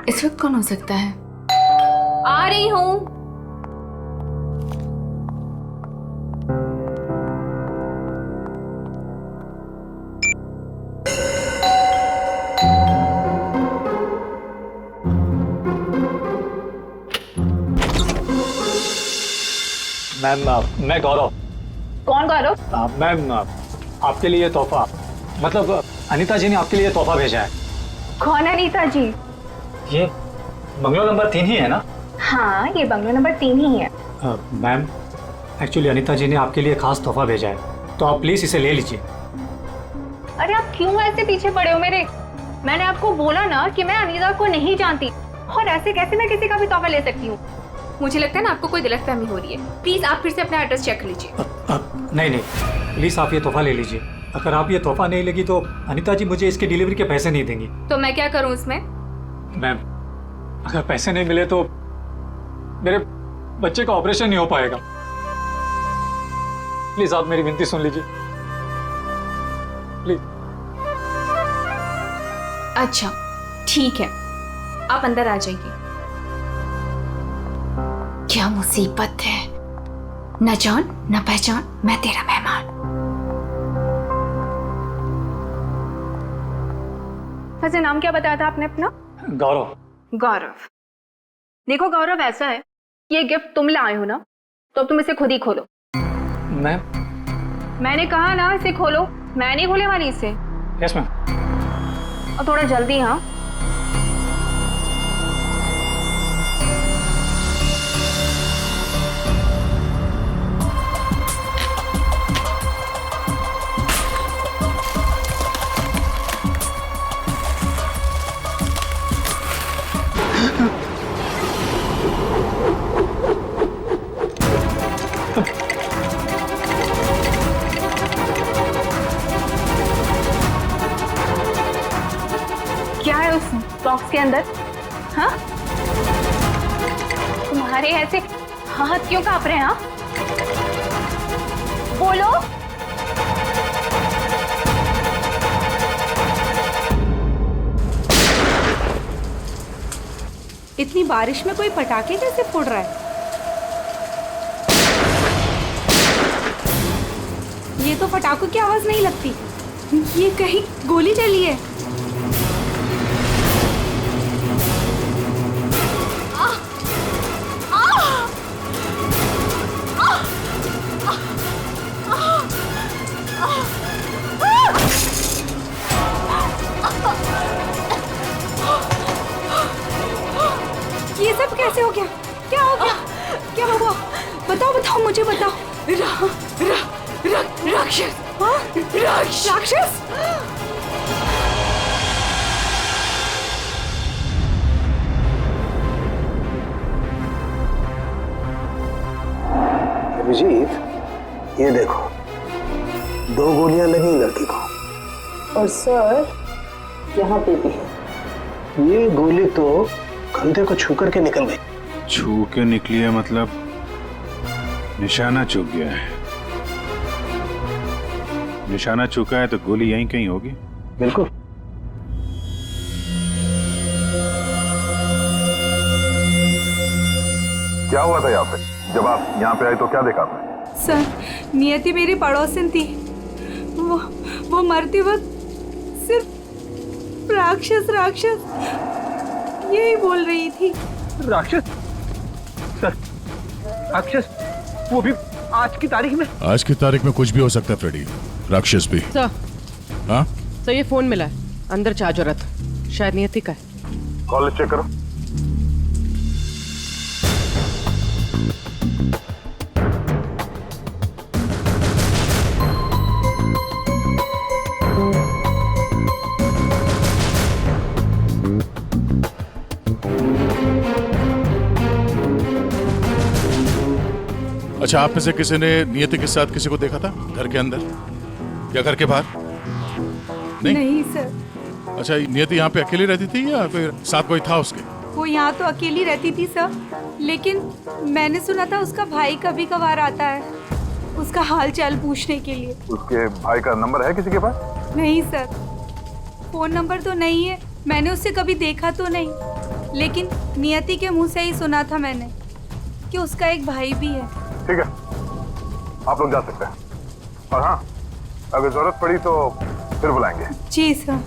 इस वक्त कौन हो सकता है? आ रही हूँ। मैम, मैं गौरव। कौन गौरव? मैम, आपके लिए तोहफा, मतलब अनीता जी ने आपके लिए तोहफा भेजा है। कौन अनीता जी? ये बंगलो नंबर 3 ही है ना? हाँ, ये बंगलो नंबर 3 ही है। मैम, एक्चुअली अनीता जी ने आपके लिए खास तोहफा भेजा है, तो आप प्लीज इसे ले लीजिए। अरे आप क्यों ऐसे पीछे पड़े हो मेरे? मैंने आपको बोला ना कि मैं अनीता को नहीं जानती, और ऐसे कैसे मैं किसी का भी तोहफा ले सकती हूँ? मुझे लगता है ना आपको कोई गलतफहमी हो रही है। प्लीज आप फिर से अपना एड्रेस चेक कर लीजिए। नहीं, प्लीज आप ये तोहफा ले लीजिए। अगर आप ये तोहफा नहीं लेगी तो अनीता जी मुझे इसके डिलीवरी के पैसे नहीं देंगी। तो मैं क्या करूँ इसमें? मैम, अगर पैसे नहीं मिले तो मेरे बच्चे का ऑपरेशन नहीं हो पाएगा। प्लीज आप मेरी विनती सुन लीजिए, प्लीज। अच्छा ठीक है, आप अंदर आ जाइए। क्या मुसीबत है, न जान न पहचान, मैं तेरा मेहमान। वैसे नाम क्या बताया था आपने अपना? गौरव। गौरव। देखो गौरव, ऐसा है, ये गिफ्ट तुम लाए हो ना, तो अब तुम इसे खुद ही खोलो। मैम? मैंने कहा ना इसे खोलो, मैं नहीं खोले वाली इसे। Yes ma'am. और थोड़ा जल्दी। हाँ, क्या है उस बॉक्स के अंदर? हाँ, तुम्हारे ऐसे हाथ क्यों कांप रहे हैं? हाँ, बोलो। इतनी बारिश में कोई पटाखे कैसे फोड़ रहा है? ये तो पटाखों की आवाज नहीं लगती, ये कहीं गोली चली है। ये सब कैसे हो गया? क्या हो गया? क्या हुआ? बताओ मुझे बताओ। राक्षस। हाँ? राक्षस? अभिजीत, ये देखो, 2 गोलियां लगी लड़की को। और सर, यहाँ पे भी है। ये गोली तो कंधे को छू करके निकल गई। छू के निकली है मतलब निशाना चूक गया है। निशाना चूका है तो गोली यहीं कहीं होगी। बिल्कुल। क्या हुआ था यहाँ पे? जब आप यहाँ पे आए तो क्या देखा आपने? सर, नियति मेरी पड़ोसन थी। वो मरते वक्त सिर्फ राक्षस यही बोल रही थी। राक्षस? सर, राक्षस वो भी आज की तारीख में? आज की तारीख में कुछ भी हो सकता है फ्रेडी, राक्षस भी। सर, हाँ सर ये फोन मिला है, अंदर चार्ज हो रहा था, शायद नियति का है। कॉलेज चेक करो। अच्छा, आप में से किसी ने नियति के साथ किसी को देखा था घर के अंदर या घर के बाहर? नहीं सर। अच्छा, नियति यहाँ पे अकेली रहती थी या फिर साथ कोई था उसके? वो यहाँ तो अकेली रहती थी सर, लेकिन मैंने सुना था उसका भाई कभी कभार आता है। उसका हाल चाल पूछने के लिए। उसके भाई का नंबर है किसी के पास? नहीं सर, फोन नंबर तो नहीं है, मैंने उससे कभी देखा तो नहीं, लेकिन नियति के मुंह से ही सुना था मैंने कि उसका एक भाई भी है। ठीक है, आप लोग जा सकते हैं। और हाँ, अगर जरूरत पड़ी तो फिर बुलाएंगे। जी सर।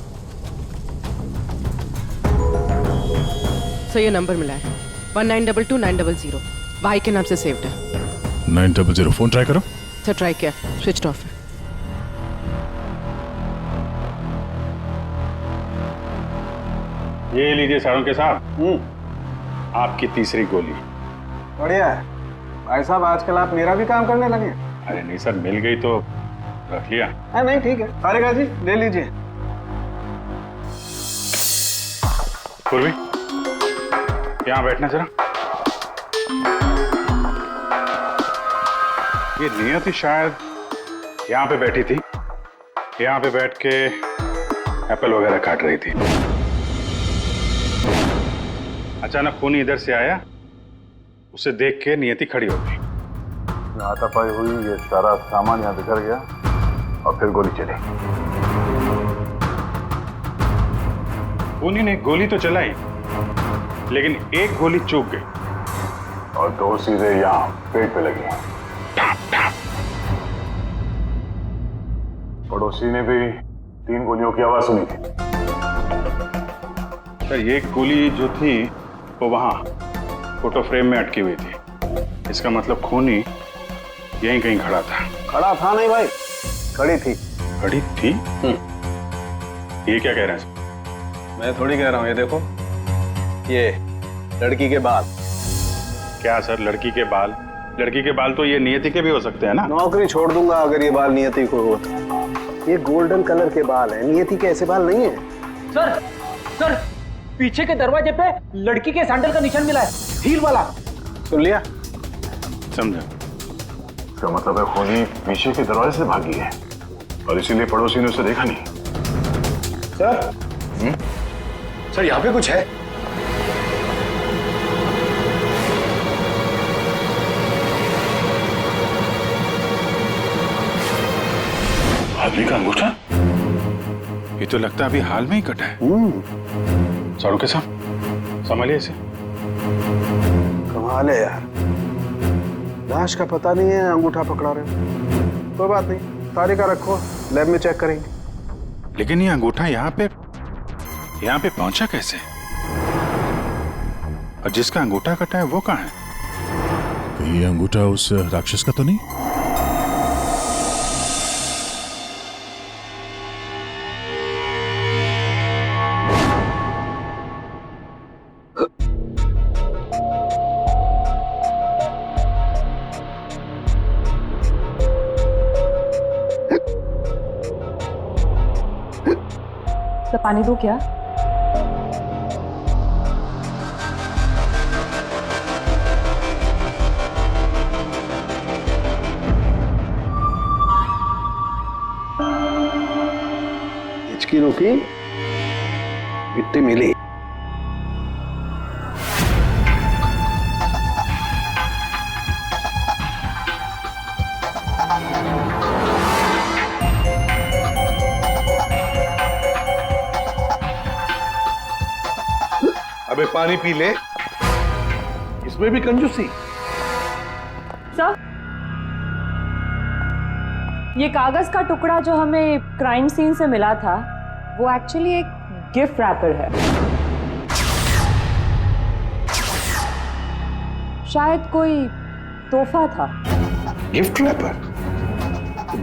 सर ये नंबर मिला है 1922-900, भाई के नाम से सेव्ड है। 900 फोन ट्राई करो। सर ट्राई किया, स्विच ऑफ है। ये लीजिए साळुंखे साहब, आपकी तीसरी गोली। बढ़िया है भाई साहब, आजकल आप मेरा भी काम करने लगे। अरे नहीं सर, मिल गई तो रख लिया। नहीं ठीक है, तारिका जी ले लीजिए। पूर्वी, यहाँ बैठना जरा। ये नियति शायद यहाँ पे बैठी थी, यहाँ पे बैठ के एप्पल वगैरह काट रही थी। अचानक खूनी इधर से आया, उसे देख के नियति खड़ी हो गई। हाथापाई हुई, ये सारा सामान यहाँ बिखर गया और फिर गोली चली। खूनी ने गोली तो चलाई, लेकिन एक गोली चूक गई और दो सीधे यहाँ पेट पे लगी। पड़ोसी ने भी 3 गोलियों की आवाज सुनी थी। सर ये गोली जो थी वो वहां फोटो फ्रेम में अटकी हुई थी। इसका मतलब खूनी यहीं कहीं खड़ा था। खड़ा था नहीं भाई, खड़ी थी। खड़ी थी? ये क्या कह रहे हैं सर? मैं थोड़ी कह रहा हूँ, ये देखो, ये लड़की के बाल। क्या सर, लड़की के बाल? लड़की के बाल तो ये नियति के भी हो सकते हैं ना? नौकरी छोड़ दूंगा अगर ये बाल नियति को हो तो। ये गोल्डन कलर के बाल है, नियति के ऐसे बाल नहीं है। सर पीछे के दरवाजे पे लड़की के सैंडल का निशान मिला है, हील वाला। सुन लिया? समझा। इसका मतलब है खूनी पीछे के दरवाजे से भागी है और इसीलिए पड़ोसी ने उसे देखा नहीं। सर यहाँ पे कुछ है। आदमी का अंगूठा? ये तो लगता है अभी हाल में ही कटा है। साळुंखे साहब, संभालिए इसे। कमाल है यार, लाश का पता नहीं है, अंगूठा पकड़ा रहे हो। कोई बात नहीं, तारिका रखो, लैब में चेक करेंगे। लेकिन ये अंगूठा यहाँ पे पहुंचा कैसे? और जिसका अंगूठा कटा है वो कहाँ है? ये अंगूठा उस राक्षस का तो नहीं? तो पानी दो क्या? हिचकी रुकी, मिट्टी मिली। अबे पानी पी ले, इसमें भी कंजूसी। सर, ये कागज का टुकड़ा जो हमें क्राइम सीन से मिला था वो एक्चुअली एक गिफ्ट रैपर है। शायद कोई तोहफा था। Gift wrapper?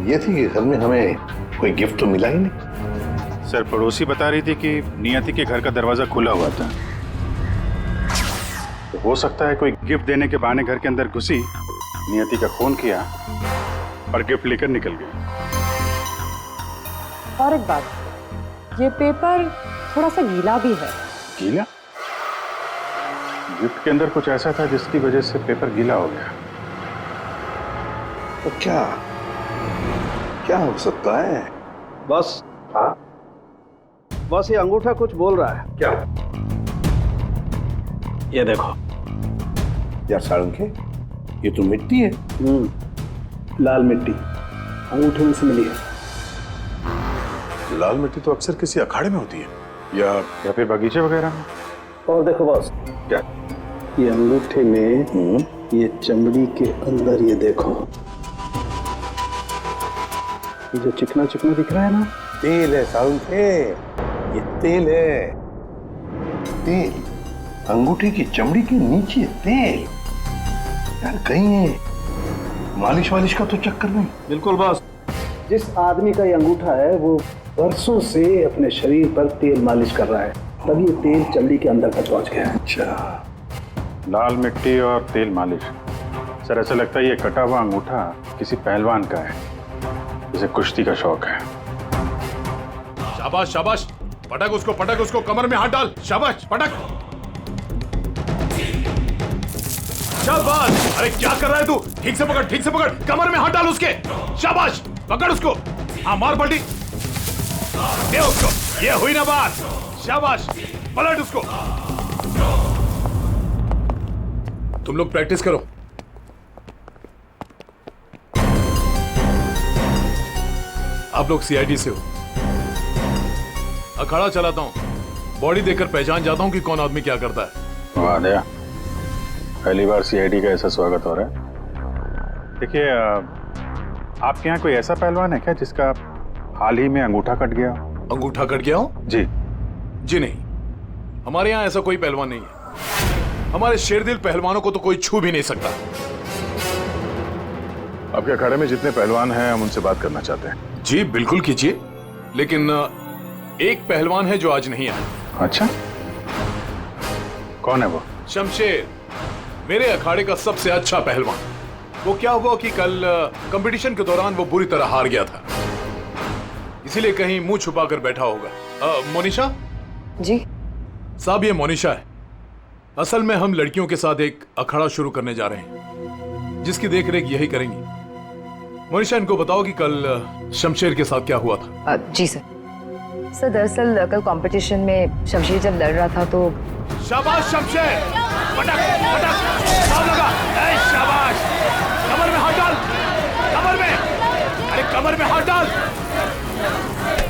ये थी कि घर में हमें कोई गिफ्ट तो मिला ही नहीं। सर पड़ोसी बता रही थी कि नियति के घर का दरवाजा खुला हुआ था, तो हो सकता है कोई गिफ्ट देने के बहाने घर के अंदर घुसी, नियति का खून किया और गिफ्ट लेकर निकल गई। और एक बात, ये पेपर थोड़ा सा गीला भी है। गीला? गिफ्ट के अंदर कुछ ऐसा था जिसकी वजह से पेपर गीला हो गया। तो क्या हो सकता है? बस बस ये अंगूठा कुछ बोल रहा है। क्या? ये देखो यार साळुंखे, ये तो मिट्टी है। लाल मिट्टी अंगूठे में से मिली है। लाल मिट्टी तो अक्सर किसी अखाड़े में होती है या फिर बगीचे वगैरह में। और देखो बॉस, क्या? ये अंगूठे में ये चमड़ी के अंदर ये देखो, ये जो चिकना चिकना दिख रहा है ना, तेल है साउंड है, ये तेल है। तेल अंगूठे की चमड़ी के नीचे तेल? यार कहीं मालिश वालिश का तो चक्कर नहीं? बिल्कुल बॉस, जिस आदमी का ये अंगूठा है वो बरसों से अपने शरीर पर तेल मालिश कर रहा है, तभी ये तेल चमड़ी के अंदर तक पहुंच गया है। अच्छा, लाल मिट्टी और तेल मालिश। सर ऐसा लगता है ये कटा हुआ अंगूठा किसी पहलवान का है, जिसे कुश्ती का शौक है। शाबाश शाबाश, पटक उसको, कमर में हाथ डाल। शाबाश, पटक। शाबाश। अरे क्या कर रहा है तू? ठीक से पकड़, कमर में हाथ डाल उसके। शाबाश, पकड़ उसको। हाँ, मार पलटी दे उसको। ये हुई ना बात। शाबाश, पलट उसको। तुम लोग प्रैक्टिस करो। आप लोग सीआईडी से हो। अखाड़ा चलाता हूं, बॉडी देखकर पहचान जाता हूं कि कौन आदमी क्या करता है। वाह दया, पहली बार सीआईडी का ऐसा स्वागत हो रहा है। देखिए, आपके यहाँ कोई ऐसा पहलवान है क्या जिसका हाल ही में अंगूठा कट गया? अंगूठा कट गया हो? जी नहीं, हमारे यहाँ ऐसा कोई पहलवान नहीं है। हमारे शेरदिल पहलवानों को तो कोई छू भी नहीं सकता। आपके अखाड़े में जितने पहलवान हैं हम उनसे बात करना चाहते हैं। जी बिल्कुल कीजिए, लेकिन एक पहलवान है जो आज नहीं आया। अच्छा, कौन है वो? शमशेर, मेरे अखाड़े का सबसे अच्छा पहलवान। वो क्या हुआ कि कल कंपटीशन के दौरान वो बुरी तरह हार गया था, इसीलिए कहीं मुंह छुपाकर बैठा होगा। मोनिशा जी साहब, ये मोनिशा है। असल में हम लड़कियों के साथ एक अखाड़ा शुरू करने जा रहे हैं, जिसकी देखरेख यही करेंगी। मोनिशा, इनको बताओ कि कल शमशेर के साथ क्या हुआ था। जी सर। दरअसल कल कंपटीशन में शमशेर जब लड़ रहा था तो। शाबाश शमशेर, पटक पटक, दाव लगा। शाबाश, कमर में हाथ डाल, कमर में। अरे कमर में हाथ डाल।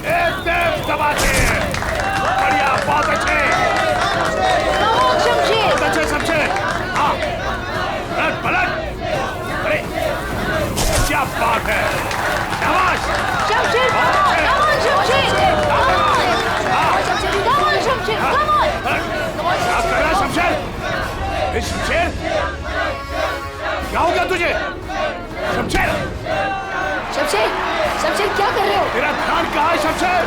एकदम दबा के। बढ़िया, बहुत अच्छे शमशेर। हाँ, पलट। अरे क्या बात है, शाबाश शमशेर। शमशेर, क्या हो गया तुझे? शमशेर, शमशेर क्या कर रहे हो? तेरा ध्यान कहाँ है शमशेर?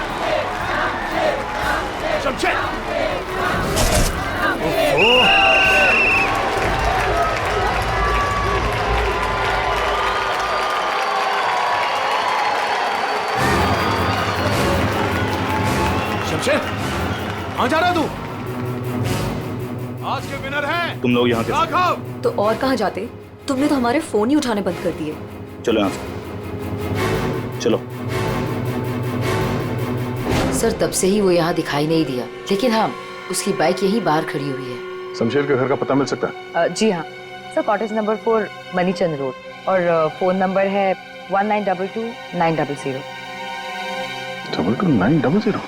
शमशेर, शमशेर, कहाँ जा रहा है तू? आज के विनर हैं तुम लोग यहाँ के। राघव। तो और कहाँ जाते? तुमने तो हमारे फोन ही उठाने बंद कर दिए। चलो यहाँ से, चलो। सर, तब से ही वो यहाँ दिखाई नहीं दिया, लेकिन हाँ, उसकी बाइक यहीं बाहर खड़ी हुई है। शमशेर के घर का पता मिल सकता है? जी हाँ सर, कॉटेज नंबर 4 मनीचंद रोड, और फोन नंबर है 1922-900। 22900।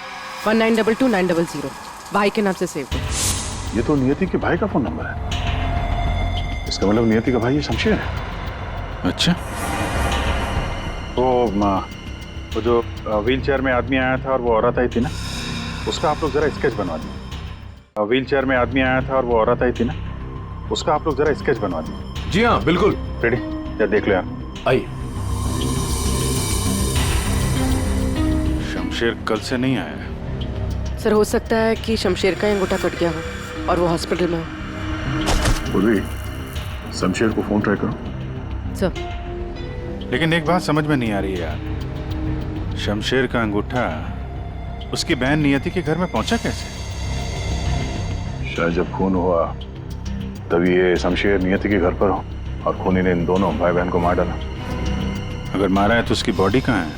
1922-900 भाई के नाम से सेव करो। ये तो नियति के भाई का फोन नंबर है। इसका मतलब नियति का भाई ये शमशेर है। अच्छा, तो वो जो व्हील चेयर में आदमी आया था और वो औरत आई थी ना, उसका आप लोग जरा स्केच बनवा दीजिए। व्हील चेयर में आदमी आया था और वो औरत आई थी ना, उसका आप लोग जरा स्केच बनवा दीजिए। जी हाँ बिल्कुल। रेडी? या देख लो यार। आइए। शमशेर कल से नहीं आया है। सर, हो सकता है कि शमशेर का अंगूठा कट गया हो और वो हॉस्पिटल में हो। बोलिए, शमशेर को फोन ट्राई करो। सर, लेकिन एक बात समझ में नहीं आ रही है यार, शमशेर का अंगूठा उसकी बहन नियति के घर में पहुंचा कैसे? शायद जब खून हुआ तभी ये शमशेर नियति के घर पर हो और खूनी ने इन दोनों भाई बहन को मार डाला। अगर मारा है तो उसकी बॉडी कहाँ है?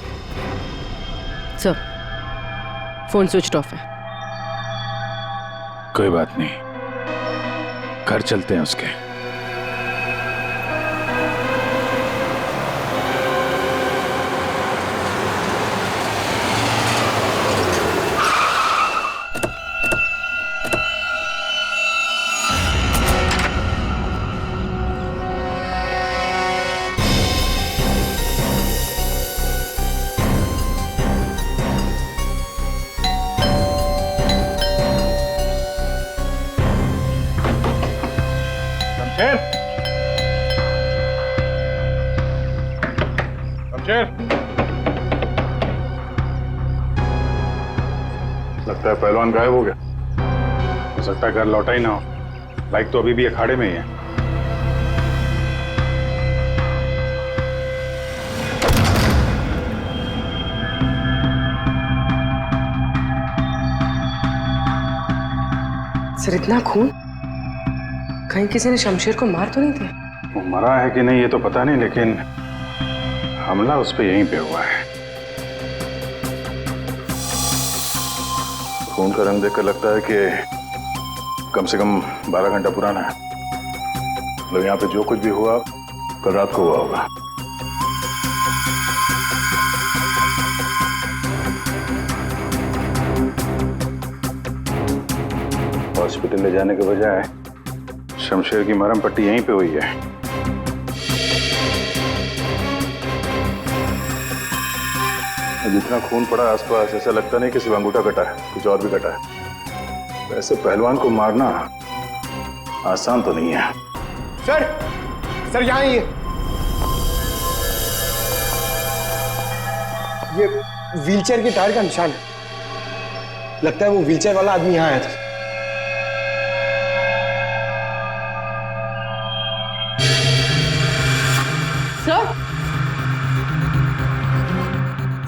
सर, फोन स्विच ऑफ है। कोई बात नहीं, घर चलते हैं उसके। लगता है पहलवान गायब हो गया। हो सकता है घर लौटा ही ना हो। बाइक तो अभी भी अखाड़े में ही है। सर इतना खून, कहीं किसी ने शमशेर को मार तो नहीं दिया? वो मरा है कि नहीं ये तो पता नहीं, लेकिन हमला उस पर यहीं पे हुआ है। खून का रंग देखकर लगता है कि कम से कम 12 घंटा पुराना है। मतलब यहाँ पे जो कुछ भी हुआ कल रात को हुआ होगा। हॉस्पिटल ले जाने के बजाय शमशेर की मरहम पट्टी यहीं पे हुई है। जितना खून पड़ा आसपास ऐसा लगता नहीं कि सिर्फ अंगूठा कटा है, कुछ और भी कटा है। वैसे पहलवान को मारना आसान तो नहीं है। सर यहाँ ये व्हीलचेयर के टायर का निशान है। लगता है वो व्हीलचेयर वाला आदमी यहाँ आया था।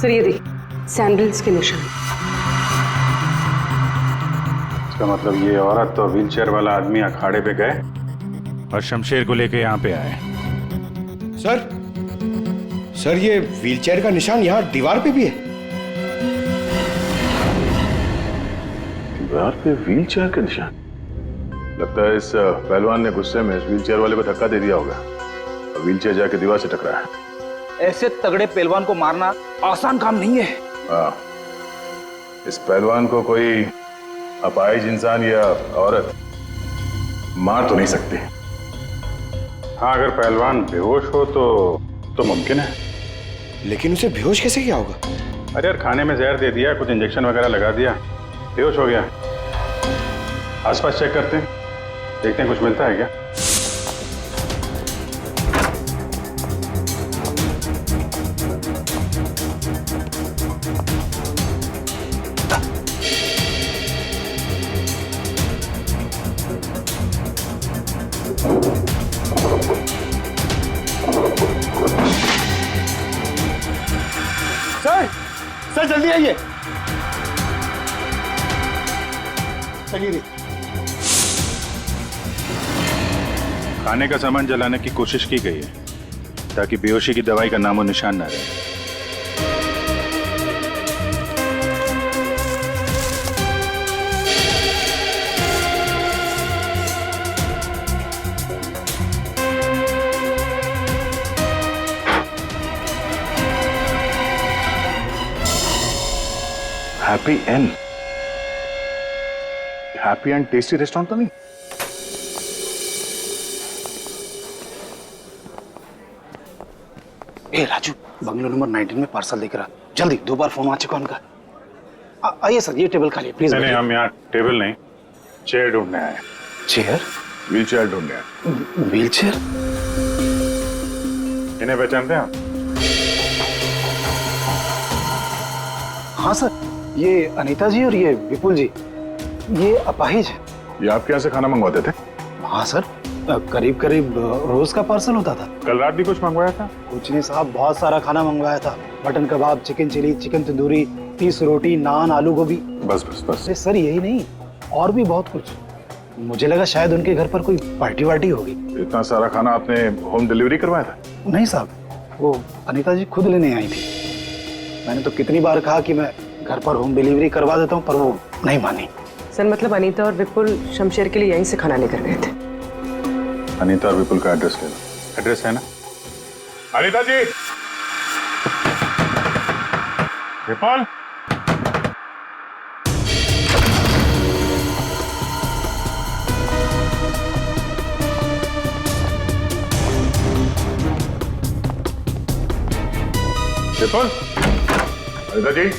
सर ये देखिए सैंडल्स के निशान। इसका मतलब ये औरत तो व्हीलचेयर वाला आदमी अखाड़े पे गए और शमशेर को लेके यहाँ पे आए। सर ये व्हीलचेयर का निशान यहाँ दीवार पे भी है। दीवार पे व्हीलचेयर का निशान? लगता है इस पहलवान ने गुस्से में इस व्हीलचेयर वाले को धक्का दे दिया होगा और व्हीलचेयर जाके दीवार से टकराया। ऐसे तगड़े पहलवान को मारना आसान काम नहीं है। हाँ, इस पहलवान को कोई अपाहिज इंसान या औरत मार तो नहीं सकती। हाँ, अगर पहलवान बेहोश हो तो मुमकिन है। लेकिन उसे बेहोश कैसे किया होगा? अरे यार, खाने में जहर दे दिया, कुछ इंजेक्शन वगैरह लगा दिया, बेहोश हो गया। आसपास चेक करते हैं, देखते हैं कुछ मिलता है क्या। सर जल्दी आइए। चलिए। खाने का सामान जलाने की कोशिश की गई है ताकि बेहोशी की दवाई का नामो निशान ना रहे। हैप्पी एंड टेस्टी रेस्टोरेंट तो नहीं? ए राजू, बंगलो नंबर 19 में पार्सल लेकर आ जल्दी। 2 बार फोन आ चुका उनका। आइए सर, ये टेबल खाली प्लीज। नहीं, हम यहाँ टेबल नहीं, चेयर ढूंढने आए। चेयर? व्हील चेयर ढूंढने आए। Wheel chair? इन्हें पहचानते हैं आप? हाँ सर, ये अनीता जी और ये विपुल जी, ये अपाहिज है। ये आपके यहाँ से खाना मंगवाते थे? हाँ सर, करीब करीब रोज का पार्सल होता था। कल रात भी कुछ मंगवाया था? कुछ नहीं साहब, बहुत सारा खाना मंगवाया था। मटन कबाब, चिकन चिली, चिकन तंदूरी, 30 रोटी, नान, आलू गोभी। बस बस बस। अरे सर यही नहीं, और भी बहुत कुछ। मुझे लगा शायद उनके घर पर कोई पार्टी वार्टी होगी। इतना सारा खाना आपने होम डिलीवरी करवाया था? नहीं साहब, वो अनीता जी खुद लेने आई थी। मैंने तो कितनी बार कहा कि मैं घर पर होम डिलीवरी करवा देता हूँ, पर वो नहीं मानी। सर मतलब अनीता और विपुल शमशेर के लिए यहीं से खाना लेकर गए थे। अनीता और विपुल का एड्रेस ले लो। एड्रेस है ना? अनीता जी, विपुल, विपुल, अनीता जी।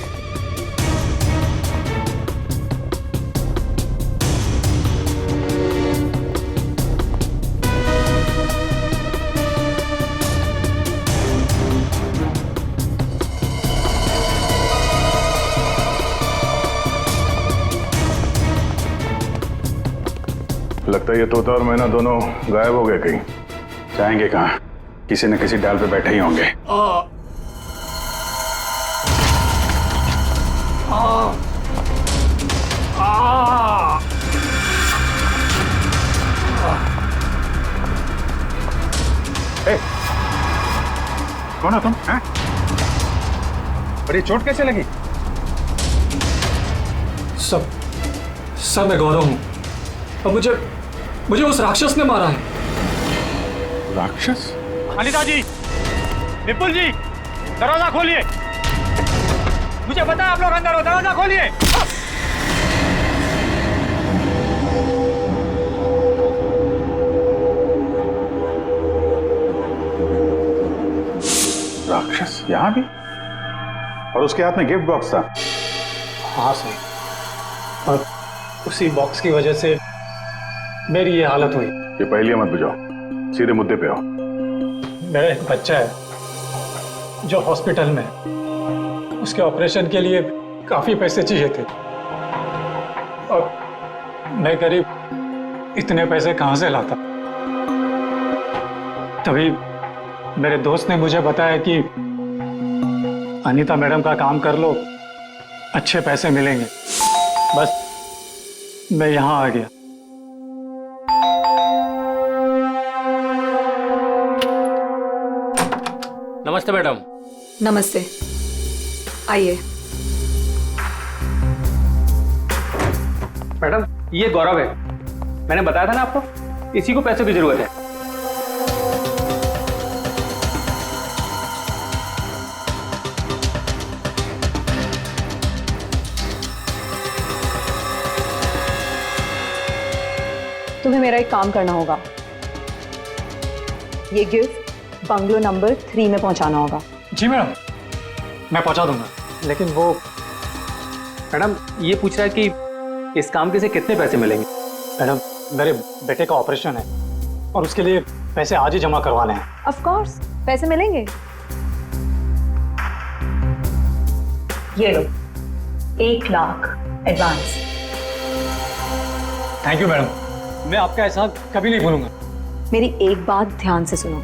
लगता है ये तोता और मैना दोनों गायब हो गए कहीं। जाएंगे कहाँ? किसी न किसी डाल पे बैठे ही होंगे। कौन हो तुम? हैं? और ये चोट कैसे लगी? सब मैं गौरव हूँ। अब मुझे उस राक्षस ने मारा है। राक्षस? अनिता जी, विपुल जी, दरवाजा खोलिए। मुझे पता है आप लोग अंदर हो, दरवाजा खोलिए। राक्षस यहाँ भी? और उसके हाथ में गिफ्ट बॉक्स था। हाँ सर, और उसी बॉक्स की वजह से मेरी ये हालत हुई। ये पहेलियां मत बुझाओ, सीधे मुद्दे पे आओ। मेरा एक बच्चा है जो हॉस्पिटल में है। उसके ऑपरेशन के लिए काफी पैसे चाहिए थे और मैं करीब इतने पैसे कहाँ से लाता। तभी मेरे दोस्त ने मुझे बताया कि अनीता मैडम का काम कर लो, अच्छे पैसे मिलेंगे। बस मैं यहाँ आ गया। नमस्ते मैडम। नमस्ते, आइए। मैडम, ये गौरव है। मैंने बताया था ना आपको, इसी को पैसों की जरूरत है। तुम्हें मेरा एक काम करना होगा। ये गिफ्ट बंगलो नंबर 3 में पहुंचाना होगा। जी मैडम, मैं पहुंचा दूंगा। लेकिन वो मैडम, ये पूछ रहा है कि इस काम के से कितने पैसे मिलेंगे? मैडम, मेरे बेटे का ऑपरेशन है और उसके लिए पैसे आज ही जमा करवाने हैं। ऑफ कोर्स, पैसे मिलेंगे। ये लो, 1 lakh advance. Thank you madam, मैं आपका एहसान कभी नहीं भूलूंगा। मेरी एक बात ध्यान से सुनो,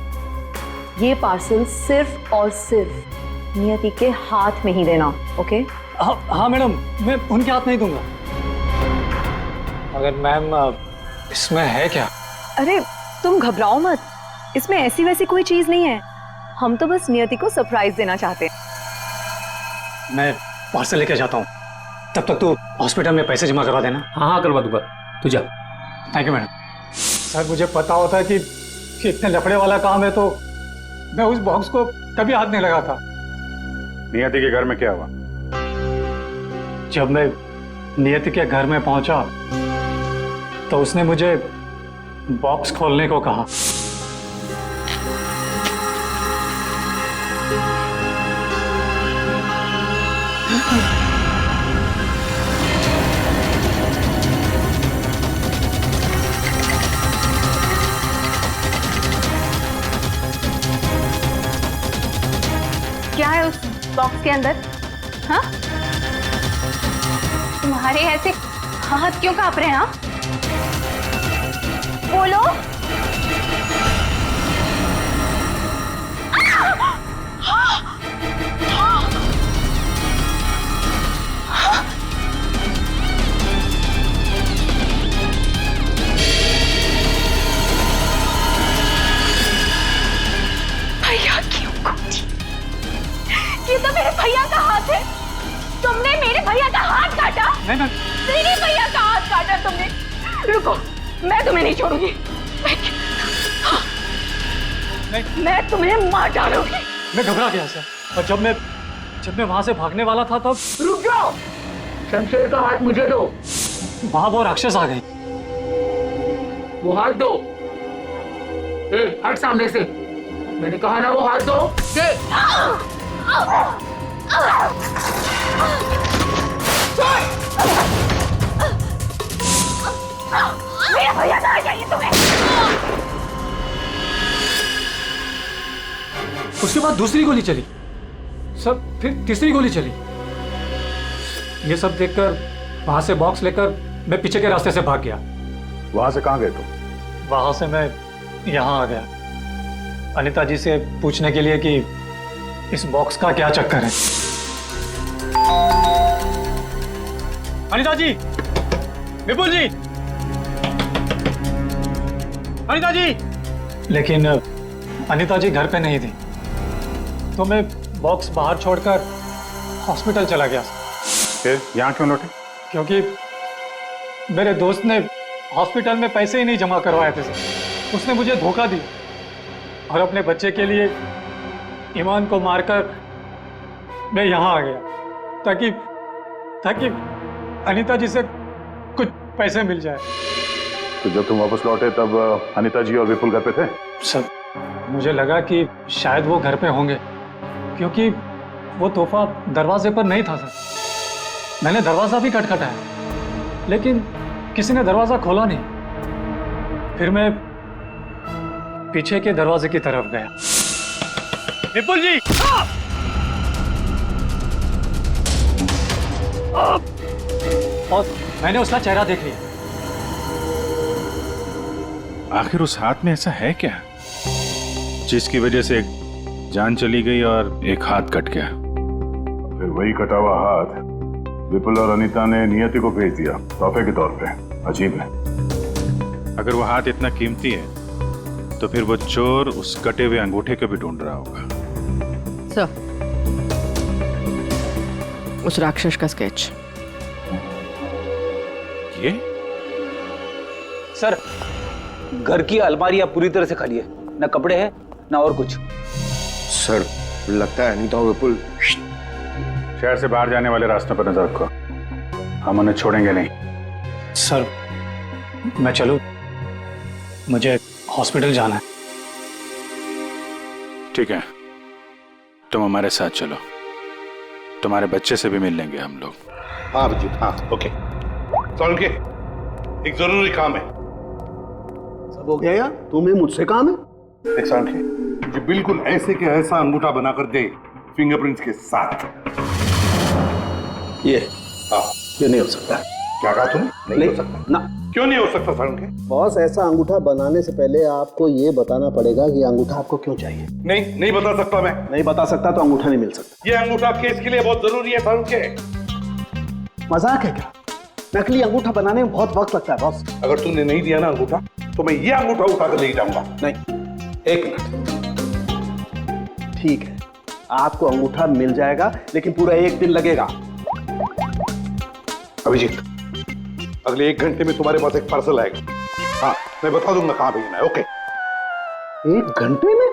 ये पार्सल सिर्फ और सिर्फ नियति के हाथ में ही देना, ओके? हाँ मैडम, मैं उनके हाथ नहीं दूंगा। मगर मैम, इसमें है क्या? अरे तुम घबराओ मत, इसमें ऐसी वैसी कोई चीज नहीं है। हम तो बस नियति को सरप्राइज देना चाहते हैं। मैं पार्सल लेके जाता हूँ, तब तक तू हॉस्पिटल में पैसे जमा करवा देना। हाँ करवा दूंगा, तू जा। Thank you madam. सर, मुझे पता होता है कि इतने लफड़े वाला काम है तो मैं उस बॉक्स को कभी हाथ नहीं लगाता। नियति के घर में क्या हुआ? जब मैं नियति के घर में पहुंचा तो उसने मुझे बॉक्स खोलने को कहा। क्या है उस बॉक्स के अंदर? हाँ, तुम्हारे ऐसे हाथ क्यों कांप रहे हैं? हाँ, बोलो। भैया क्यों कूदी? ये तो मेरे भैया का हाथ है। तुमने मेरे भैया का हाथ काटा? नहीं। मेरे भैया का हाथ काटा तुमने। रुको, मैं तुम्हें नहीं छोड़ूंगी। मैं तुम्हें मार डालूंगी। मैं घबरा गया सर, और जब मैं वहां से भागने वाला था तब रुक जाओ, शमशेर का हाथ मुझे दो। वहां वो राक्षस आ गई। वो हाथ दो। ए, हट सामने से। मैंने कहा ना, वो हाथ दो। दे। मेरा भैया कहाँ चाहिए तुम्हें? उसके बाद दूसरी गोली चली, सब फिर तीसरी गोली चली। ये सब देखकर वहां से बॉक्स लेकर मैं पीछे के रास्ते से भाग गया। वहां से कहाँ गए तुम? वहां से मैं यहाँ आ गया अनीता जी से पूछने के लिए कि इस बॉक्स का क्या चक्कर है। अनीता जी, विपुल जी, अनीता जी। लेकिन अनीता जी घर पे नहीं थी, तो मैं बॉक्स बाहर छोड़कर हॉस्पिटल चला गया। फिर यहाँ क्यों लौटे? क्योंकि मेरे दोस्त ने हॉस्पिटल में पैसे ही नहीं जमा करवाए थे सर। उसने मुझे धोखा दिया और अपने बच्चे के लिए ईमान को मारकर मैं यहाँ आ गया ताकि अनीता जी से कुछ पैसे मिल जाए। तो जब तुम वापस लौटे तब अनीता जी और विपुल घर पे थे? सर, मुझे लगा कि शायद वो घर पे होंगे क्योंकि वो तोहफा दरवाजे पर नहीं था सर। मैंने दरवाजा भी खटखटाया लेकिन किसी ने दरवाजा खोला नहीं। फिर मैं पीछे के दरवाजे की तरफ गया। विपुल जी! और मैंने उसका चेहरा देख लिया। आखिर उस हाथ में ऐसा है क्या जिसकी वजह से एक जान चली गई और एक हाथ कट गया? फिर वही कटा हुआ हाथ विपुल और अनीता ने नियति को भेज दिया तोहफे के तौर पे। अजीब है। अगर वो हाथ इतना कीमती है तो फिर वो चोर उस कटे हुए अंगूठे को भी ढूंढ रहा होगा। सर, उस राक्षस का स्केच। ये सर, घर की अलमारियां पूरी तरह से खाली है, ना कपड़े हैं ना और कुछ। सर, लगता है अनीता और विपुल शहर से बाहर जाने वाले रास्ते पर नजर रखो, हम उन्हें छोड़ेंगे नहीं। सर, मैं चलूं? मुझे हॉस्पिटल जाना है। ठीक है, तुम हमारे साथ चलो, तुम्हारे बच्चे से भी मिल लेंगे हम लोग। हाँ अभिजीत, हाँ, ओके। के एक जरूरी काम है। सब हो गया यार, तुम्हें मुझसे काम है? एक के मुझे बिल्कुल ऐसे के ऐसा अंगूठा बनाकर दे फिंगरप्रिंट्स के साथ। ये हाँ, ये नहीं हो सकता। क्या कहा तुमने? नहीं हो सकता ना। क्यों नहीं हो सकता के? बॉस, ऐसा अंगूठा बनाने से पहले आपको ये बताना पड़ेगा कि अंगूठा आपको क्यों चाहिए। नहीं बता सकता मैं। नहीं बता सकता तो अंगूठा नहीं मिल सकता। ये अंगूठा केस के लिए बहुत जरूरी है के। मजाक है क्या? नकली अंगूठा बनाने में बहुत वक्त लगता है बॉस। अगर तूने नहीं दिया ना अंगूठा तो मैं ये अंगूठा उठाकर ले जाऊंगा। नहीं, एक मिनट। ठीक है, आपको अंगूठा मिल जाएगा लेकिन पूरा 1 दिन लगेगा। अभिजीत, अगले 1 घंटे में तुम्हारे पास एक पार्सल आएगा। हाँ, मैं बता दूंगा कहां भेजना है। ओके? 1 घंटे में?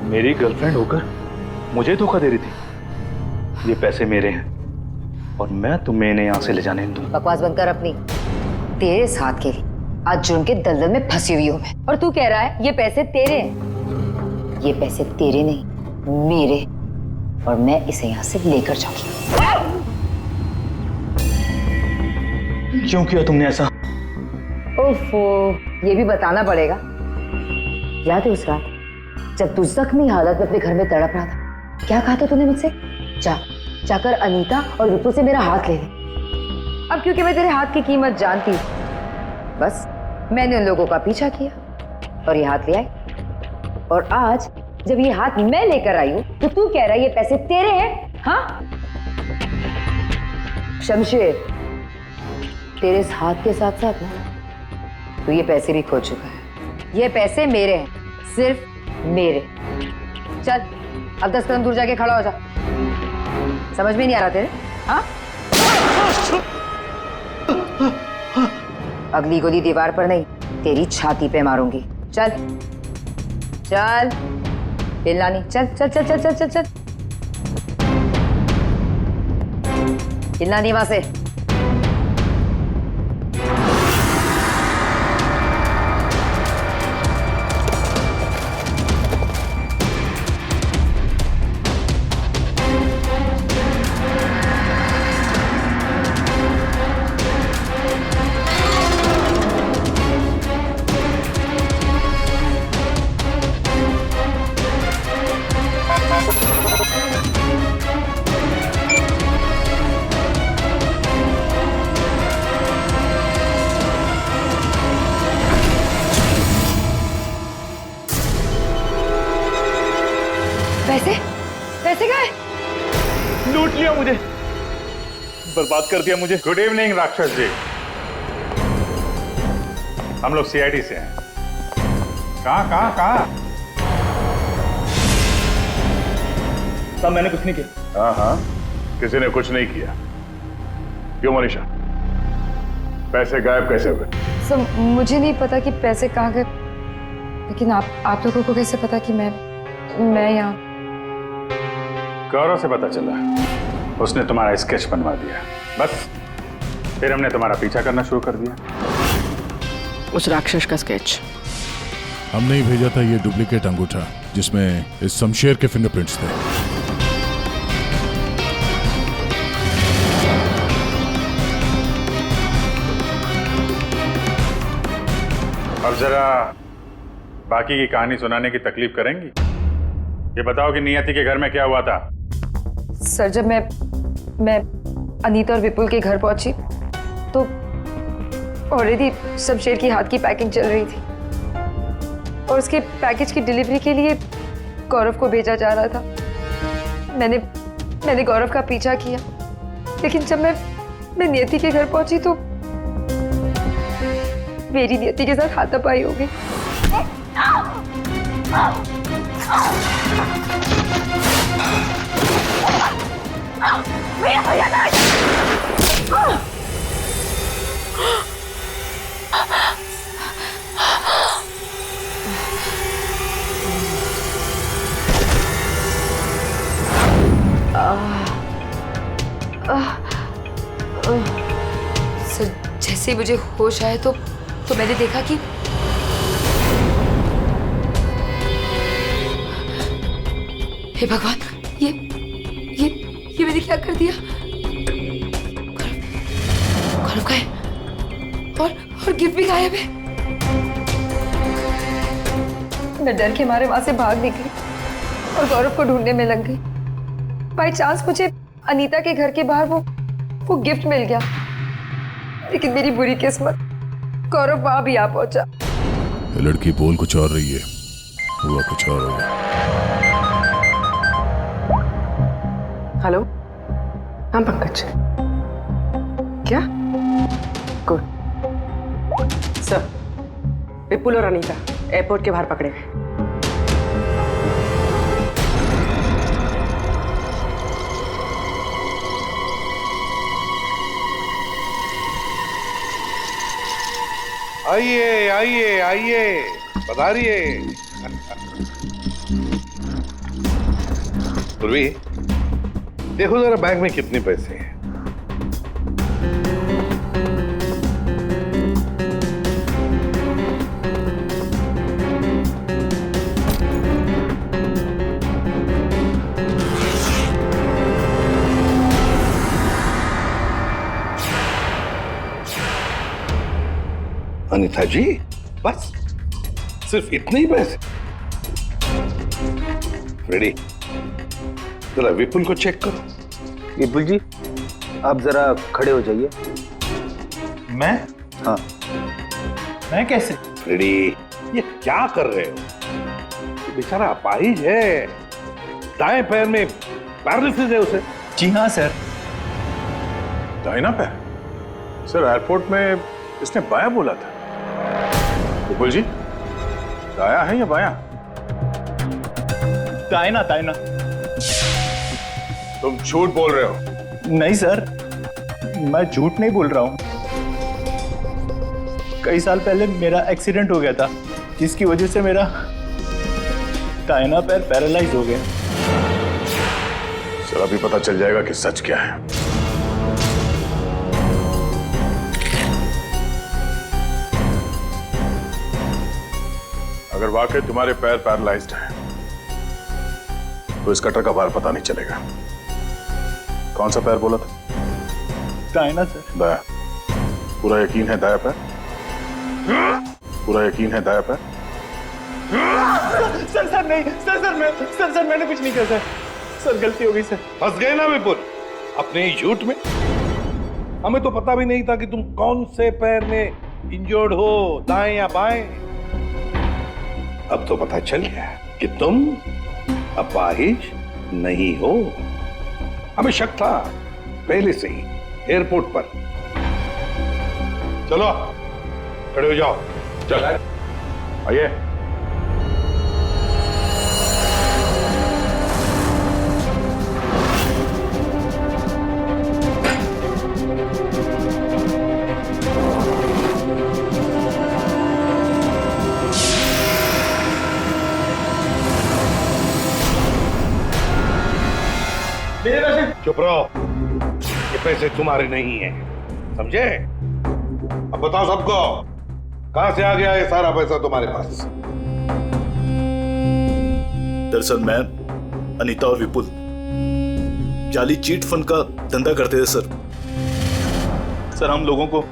मेरी गर्लफ्रेंड होकर मुझे धोखा दे रही थी। ये पैसे मेरे हैं और मैं तुम्हें इन्हें यहाँ से ले जाने नहीं दूंगा। बकवास बंद कर अपनी। तेरे साथ के लिए आज जुर्म के दलदल में फंसी हुई हूँ मैं, और तू कह रहा है ये पैसे तेरे हैं। ये पैसे तेरे नहीं, मेरे, और मैं इसे यहाँ से लेकर जाऊंगी। क्यों किया तुमने ऐसा? ओफो, ये भी बताना पड़ेगा। याद है उस रात जब तू जख्मी हालत में अपने घर में तड़प रहा था, क्या कहा था तूने मुझसे? जाकर अनीता और विपुल से मेरा हाथ ले ले। अब क्योंकि मैं तेरे हाथ की कीमत जानती हूँ, बस मैंने उन लोगों का पीछा किया और ये हाथ ले आई। और आज जब ये हाथ मैं लेकर आई हूं तो तू कह रहा है ये पैसे तेरे हैं? हाँ शमशेर, तेरे इस हाथ के साथ साथ ना तू ये पैसे भी खो चुका है। ये पैसे मेरे हैं, सिर्फ मेरे। चल अब 10 कदम दूर जाके खड़ा हो जा। समझ में नहीं आ रहा तेरे? हाँ अगली गोली दीवार पर नहीं, तेरी छाती पे मारूंगी। चल चल हिलना नहीं। चल चल चल चल चल चल चल हिलना नहीं वहां से। पैसे पैसे गए। लूट लिया मुझे, बर्बाद कर दिया मुझे। गुड इवनिंग राक्षस जी, हम लोग सीआईडी से हैं। कहाँ? साहब मैंने कुछ नहीं किया। हाँ, किसी ने कुछ नहीं किया। क्यों मनीषा, पैसे गायब कैसे हुए? सर मुझे नहीं पता कि पैसे कहाँ गए, लेकिन आप लोगों को कैसे पता कि मैं यहाँ? गौरव से पता चला, उसने तुम्हारा स्केच बनवा दिया। बस फिर हमने तुम्हारा पीछा करना शुरू कर दिया। उस राक्षस का स्केच हमने ही भेजा था, ये डुप्लीकेट अंगूठा जिसमें इस शमशेर के फिंगरप्रिंट्स थे। अब जरा बाकी की कहानी सुनाने की तकलीफ करेंगी? ये बताओ कि नियति के घर में क्या हुआ था? सर जब मैं अनीता और विपुल के घर पहुंची तो ऑलरेडी शमशेर की हाथ की पैकिंग चल रही थी और उसके पैकेज की डिलीवरी के लिए गौरव को भेजा जा रहा था। मैंने गौरव का पीछा किया, लेकिन जब मैं नियति के घर पहुंची तो मेरी नियति के साथ हाथापाई हो गई। सर जैसे ही मुझे होश आया तो मैंने देखा कि हे भगवान, ये मैंने क्या कर दिया? गौरव का है और गिफ्ट भी गायब है। मैं डर के मारे वहां से भाग निकली और गौरव को ढूंढने में लग गई। बाई चांस मुझे अनीता के घर के बाहर वो गिफ्ट मिल गया, लेकिन मेरी बुरी किस्मत गौरव वहां भी आ पहुंचा। ये लड़की बोल कुछ और रही है, हुआ कुछ और होगा। हेलो, हाँ पंकज, क्या? गुड सर, विपुल और अनीता एयरपोर्ट के बाहर पकड़े गए। आइए आइए आइए, पधारिए। पूर्वी, देखो जरा बैग में कितने पैसे हैं। अनीता जी, बस सिर्फ इतने ही पैसे? रेडी, जरा विपुल को चेक करो। विपुल जी, आप जरा खड़े हो जाइए। मैं? हाँ। मैं कैसे? रेडी, ये क्या कर रहे हो? बेचारा अपाहिज है, दाएं पैर में पैरालिसिस है उसे। जी हाँ सर। दाहिना पैर? सर एयरपोर्ट में इसने बायां बोला था। विपुल जी, दाया है या बायां? दाइना दाइना। तुम झूठ बोल रहे हो। नहीं सर, मैं झूठ नहीं बोल रहा हूँ। कई साल पहले मेरा एक्सीडेंट हो गया था, जिसकी वजह से मेरा दाहिना पैर पैरालाइज हो गया। सर अभी पता चल जाएगा कि सच क्या है। अगर वाकई तुम्हारे पैर पैरालाइज्ड हैं, तो इस कटर का भार पता नहीं चलेगा। कौन सा पैर बोला था? दाहिना सर। दाया। पूरा यकीन है दाया पैर? पूरा यकीन है दाया पैर? सर नहीं, सर मैंने कुछ नहीं किया सर, गलती हो गई सर। फंस गए ना विपुल अपने ही झूठ में। हमें तो पता भी नहीं था कि तुम कौन से पैर में इंजर्ड हो, दाएं या बाएं। अब तो पता चल गया कि तुम अपाहिज नहीं हो। हमें शक था पहले से ही एयरपोर्ट पर। चलो खड़े हो जाओ। चल आइए। चुप रहो, ये पैसे तुम्हारे नहीं हैं, समझे? अब बताओ सबको, कहां से आ गया ये सारा पैसा तुम्हारे पास? दरअसल मैं, अनीता और विपुल जाली चीट फंड का धंधा करते थे सर हम लोगों को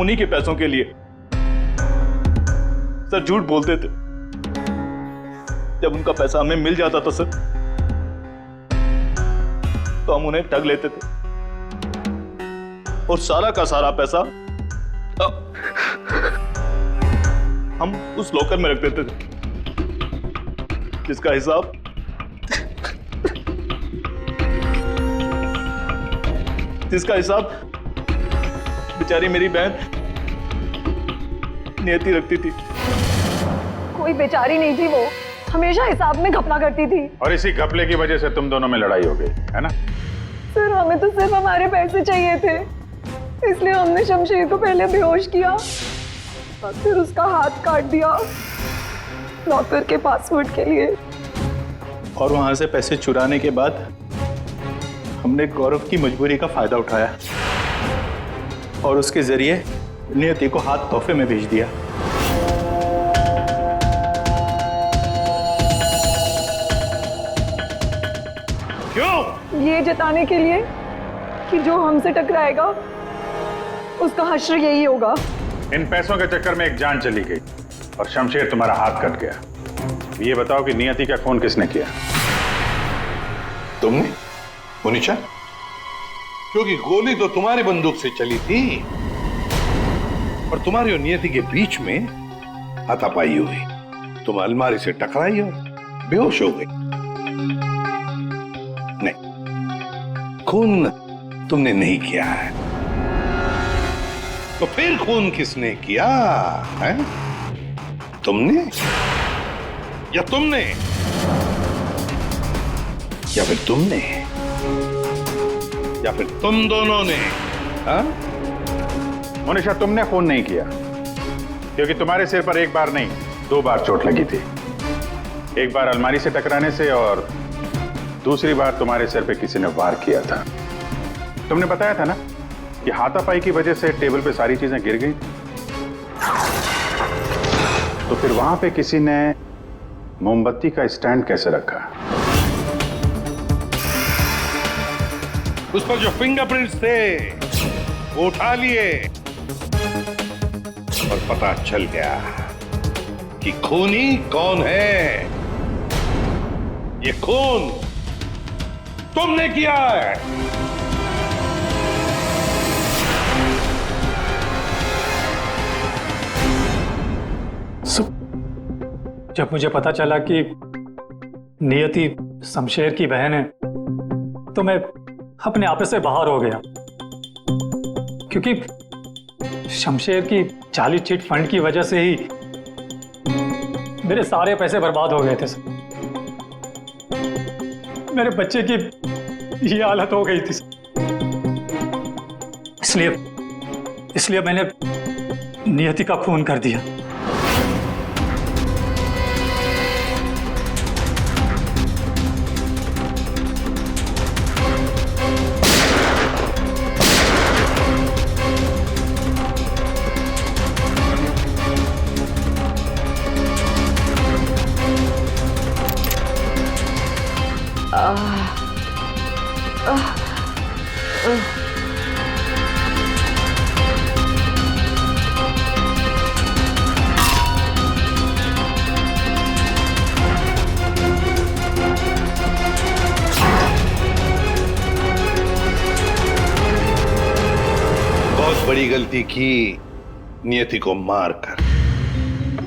उन्हीं के पैसों के लिए सर झूठ बोलते थे। जब उनका पैसा हमें मिल जाता था सर, तो हम उन्हें ठग लेते थे और सारा का सारा पैसा हम उस लॉकर में रख देते थे, जिसका हिसाब बेचारी मेरी बहन नियति रखती थी। कोई बेचारी नहीं थी, वो हमेशा हिसाब में घपला करती थी। और इसी घपले की वजह से तुम दोनों में लड़ाई हो गई, है ना? सर हमें तो सिर्फ हमारे पैसे चाहिए थे, इसलिए हमने शमशेर को पहले बेहोश किया और फिर उसका हाथ काट दिया लॉकर के पासवर्ड के लिए। और वहां से पैसे चुराने के बाद हमने गौरव की मजबूरी का फायदा उठाया और उसके जरिए नियति को हाथ तोहफे में भेज दिया। क्यों? ये जताने के लिए कि जो हमसे टकराएगा उसका हश्र यही होगा। इन पैसों के चक्कर में एक जान चली गई और शमशेर तुम्हारा हाथ कट गया। ये बताओ कि नियति का खून किसने किया? तुमने, मुनीचा? क्योंकि गोली तो तुम्हारी बंदूक से चली थी और तुम्हारी और नियति के बीच में हाथापाई हुई। तुम अलमारी से टकराई और बेहोश हो गई। नहीं, खून तुमने नहीं किया है। तो फिर खून किसने किया है? तुमने या तुमने या फिर तुमने या फिर तुम दोनों ने? मोनिशा, तुमने खून नहीं किया, क्योंकि तुम्हारे सिर पर एक बार नहीं 2 बार चोट लगी थी। एक बार अलमारी से टकराने से और दूसरी बार तुम्हारे सिर पे किसी ने वार किया था। तुमने बताया था ना कि हाथापाई की वजह से टेबल पे सारी चीजें गिर गई। तो फिर वहां पे किसी ने मोमबत्ती का स्टैंड कैसे रखा? उस पर जो फिंगरप्रिंट्स थे वो उठा लिए और पता चल गया कि खूनी कौन है। ये खून तुमने किया है। जब मुझे पता चला कि नियति शमशेर की बहन है तो मैं अपने आप से बाहर हो गया, क्योंकि शमशेर की जाली चिट फंड की वजह से ही मेरे सारे पैसे बर्बाद हो गए थे सर। मेरे बच्चे की ये हालत हो गई थी इसलिए मैंने नियति का खून कर दिया। बहुत बड़ी गलती की नियति को मारकर।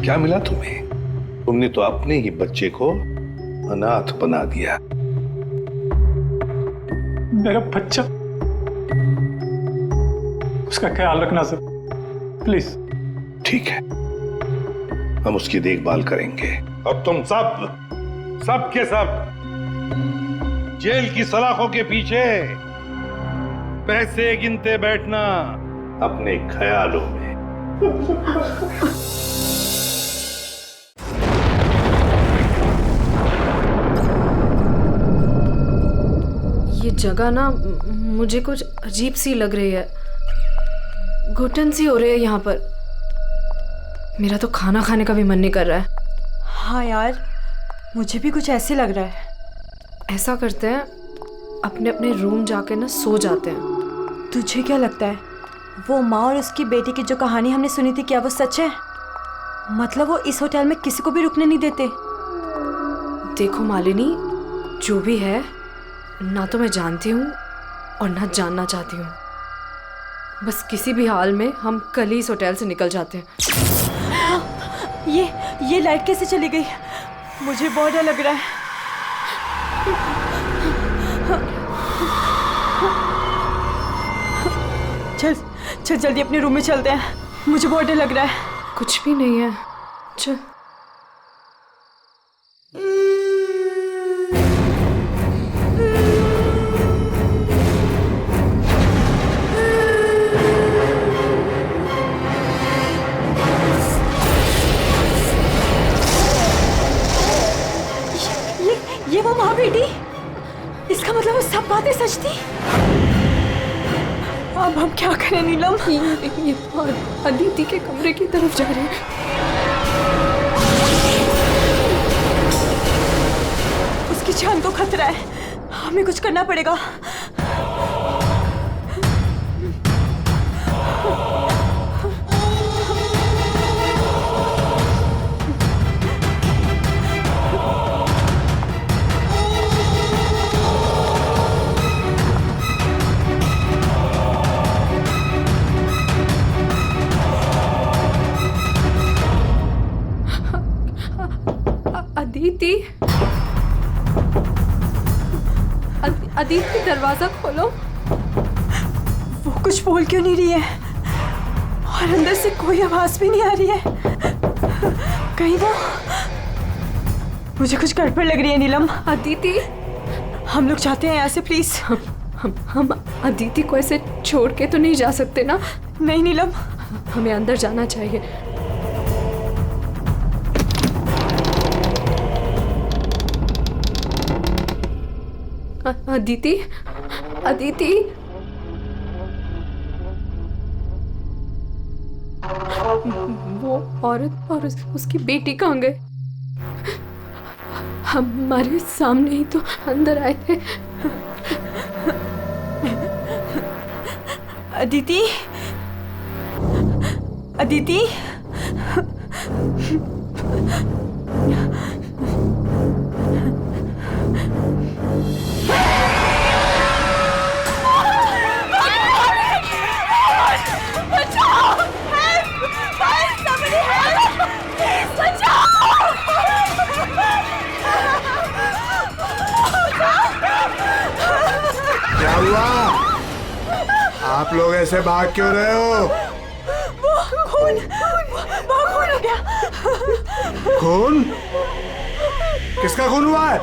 क्या मिला तुम्हें? तुमने तो अपने ही बच्चे को अनाथ बना दिया। मेरा बच्चा, उसका ख्याल रखना सर, प्लीज। ठीक है, हम उसकी देखभाल करेंगे और तुम सब के सब जेल की सलाखों के पीछे पैसे गिनते बैठना अपने ख्यालों में। ये जगह ना मुझे कुछ अजीब सी लग रही है, घुटन सी हो रही है यहाँ पर। मेरा तो खाना खाने का भी मन नहीं कर रहा है। हाँ यार, मुझे भी कुछ ऐसे लग रहा है। ऐसा करते हैं, अपने अपने रूम जाके ना सो जाते हैं। तुझे क्या लगता है वो माँ और उसकी बेटी की जो कहानी हमने सुनी थी, क्या वो सच है? मतलब वो इस होटल में किसी को भी रुकने नहीं देते। देखो मालिनी, जो भी है, ना तो मैं जानती हूँ और ना जानना चाहती हूँ। बस किसी भी हाल में हम कल ही इस होटल से निकल जाते हैं। ये लाइट कैसे चली गई? मुझे बहुत डर लग रहा है। चल जल्दी अपने रूम में चलते हैं, मुझे बहुत डर लग रहा है। कुछ भी नहीं है, चल। ये वो माँ बेटी, इसका मतलब वो सब बातें सच थी। अब हम क्या करें नीलम? ये अदिति के कमरे की तरफ जा रहे हैं। उसकी जान को खतरा है, हमें कुछ करना पड़ेगा। अदिति, दरवाजा खोलो। वो कुछ बोल क्यों नहीं रही है? और अंदर से कोई आवाज भी नहीं आ रही है। कहीं वो, मुझे कुछ गड़बड़ लग रही है नीलम। अदिति, हम लोग जाते हैं यहाँ से, प्लीज। हम अदिति को ऐसे छोड़ के तो नहीं जा सकते ना? नहीं नीलम, हमें अंदर जाना चाहिए। अदिति, अदिति, वो औरत और उसकी बेटी कहाँ गए? हमारे सामने ही तो अंदर आए थे। अदिति, अदिति, बचाओ! Help! Somebody help! Please! आप लोग ऐसे भाग क्यों रहे हो? वो खून हो गया। खून? किसका खून हुआ है?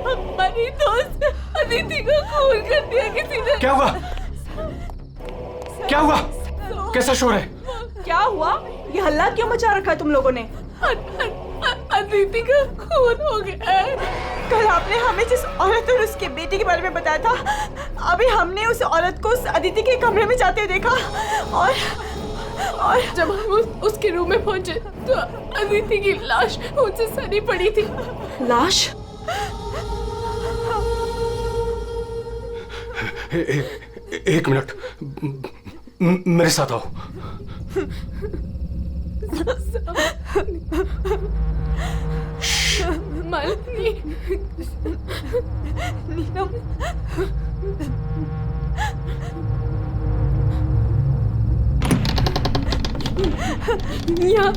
हमारी दोस्त अदिति को खून कर दिया किसी ने। क्या हुआ? क्या हुआ? कैसा शोर है? क्या हुआ? ये हल्ला क्यों मचा रखा है तुम लोगों ने? अदिति का खून हो गया है। कल आपने हमें जिस औरत और उसके बेटे के बारे में बताया था, अभी हमने उस औरत को उस अदिति के कमरे में जाते हुए देखा और जब हम उसके रूम में पहुंचे तो अदिति की लाश उनसे सनी पड़ी थी। लाश? एक मिनट, मेरे साथ आओ। मालिनी, नीलम, यहाँ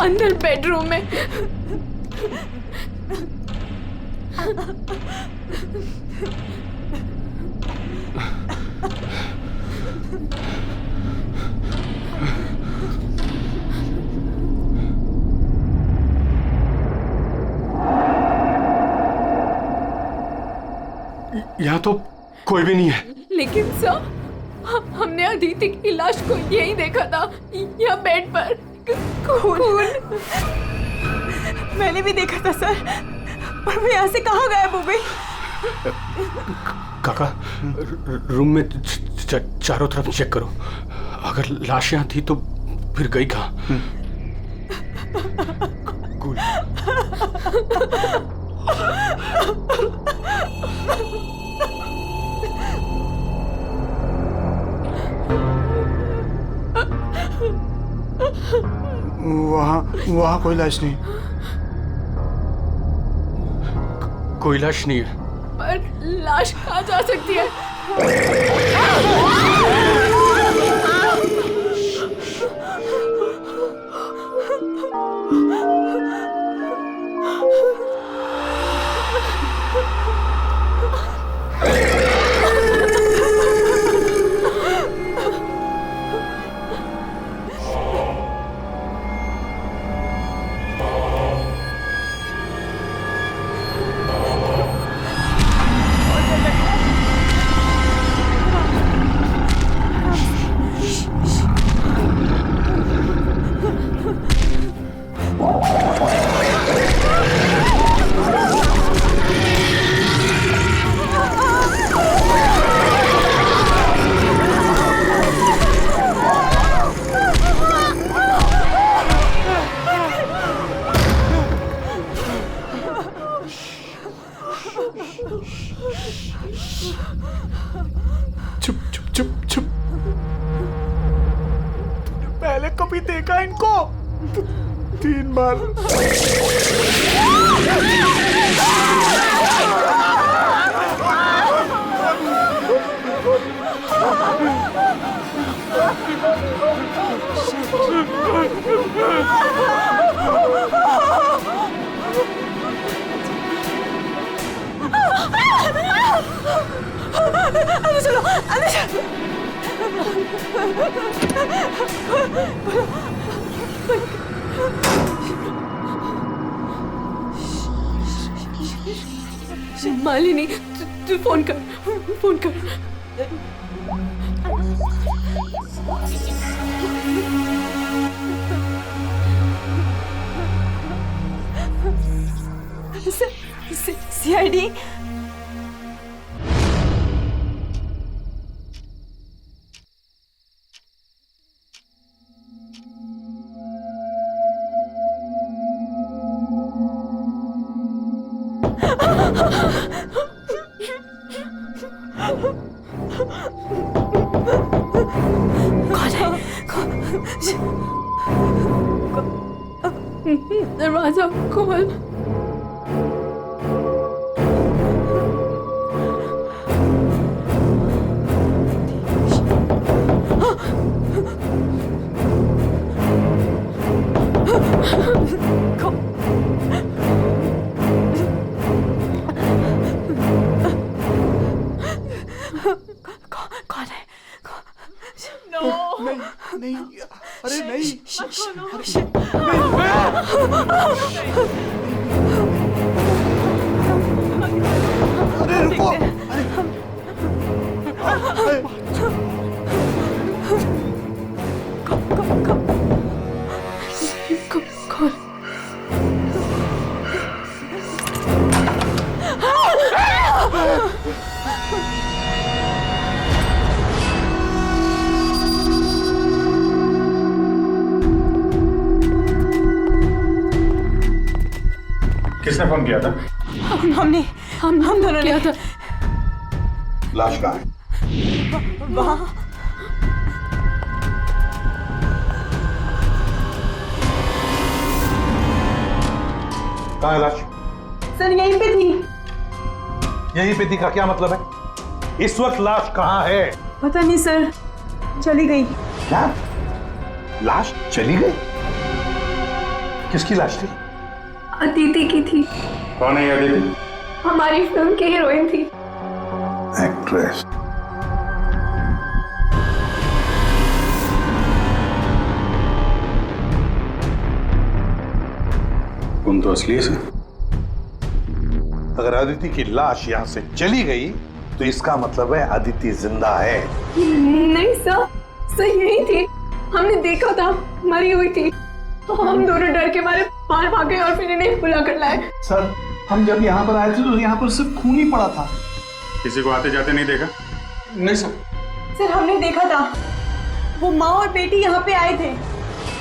अंदर बेडरूम में। यहाँ तो कोई भी नहीं है। लेकिन सर, हमने अदिति की लाश को यही देखा था, यहाँ बेड पर खून। मैंने भी देखा था सर, पर वो यहाँ से कहाँ गायब हो गई? काका, रूम में चारों तरफ चेक करो। अगर लाश यहाँ थी तो फिर गई कहाँ? वहाँ कोई लाश नहीं। कोई लाश नहीं है। पर लाश कहाँ जा सकती है? चुप चुप चुप चुप। तूने पहले कभी देखा इनको? 3 बार। अंदर चलो, अंदर चलो। मालिनी, तू फोन कर, फोन कर। सीआईडी। दरवाजा खोल। कौन है? नहीं, अरे नहीं, अरे रुको, कौन? किसने फोन किया था? हम दोनों ने। लाश कहाँ है? वहाँ। कहाँ है लाश? सर यहीं पे थी। यहीं पे थी का क्या मतलब है? इस वक्त लाश कहाँ है? पता नहीं सर, चली गई। क्या? लाश चली गई? किसकी लाश थी? अदिति की थी। कौन है ये अदिति? हमारी फिल्म की हीरोइन थी। एक्ट्रेस। तुम तो असली से। अगर अदिति की लाश यहाँ से चली गई तो इसका मतलब है अदिति जिंदा है। नहीं सर यही थी। हमने देखा था, मरी हुई थी। हम दोनों डर के मारे बाहर भागे और फिर इन्हें बुला कर लाए। सर हम जब यहाँ पर आए थे तो यहाँ पर सिर्फ खून ही पड़ा था। किसी को आते जाते नहीं देखा? नहीं सर। सर हमने देखा था, वो माँ और बेटी यहाँ पे आए थे।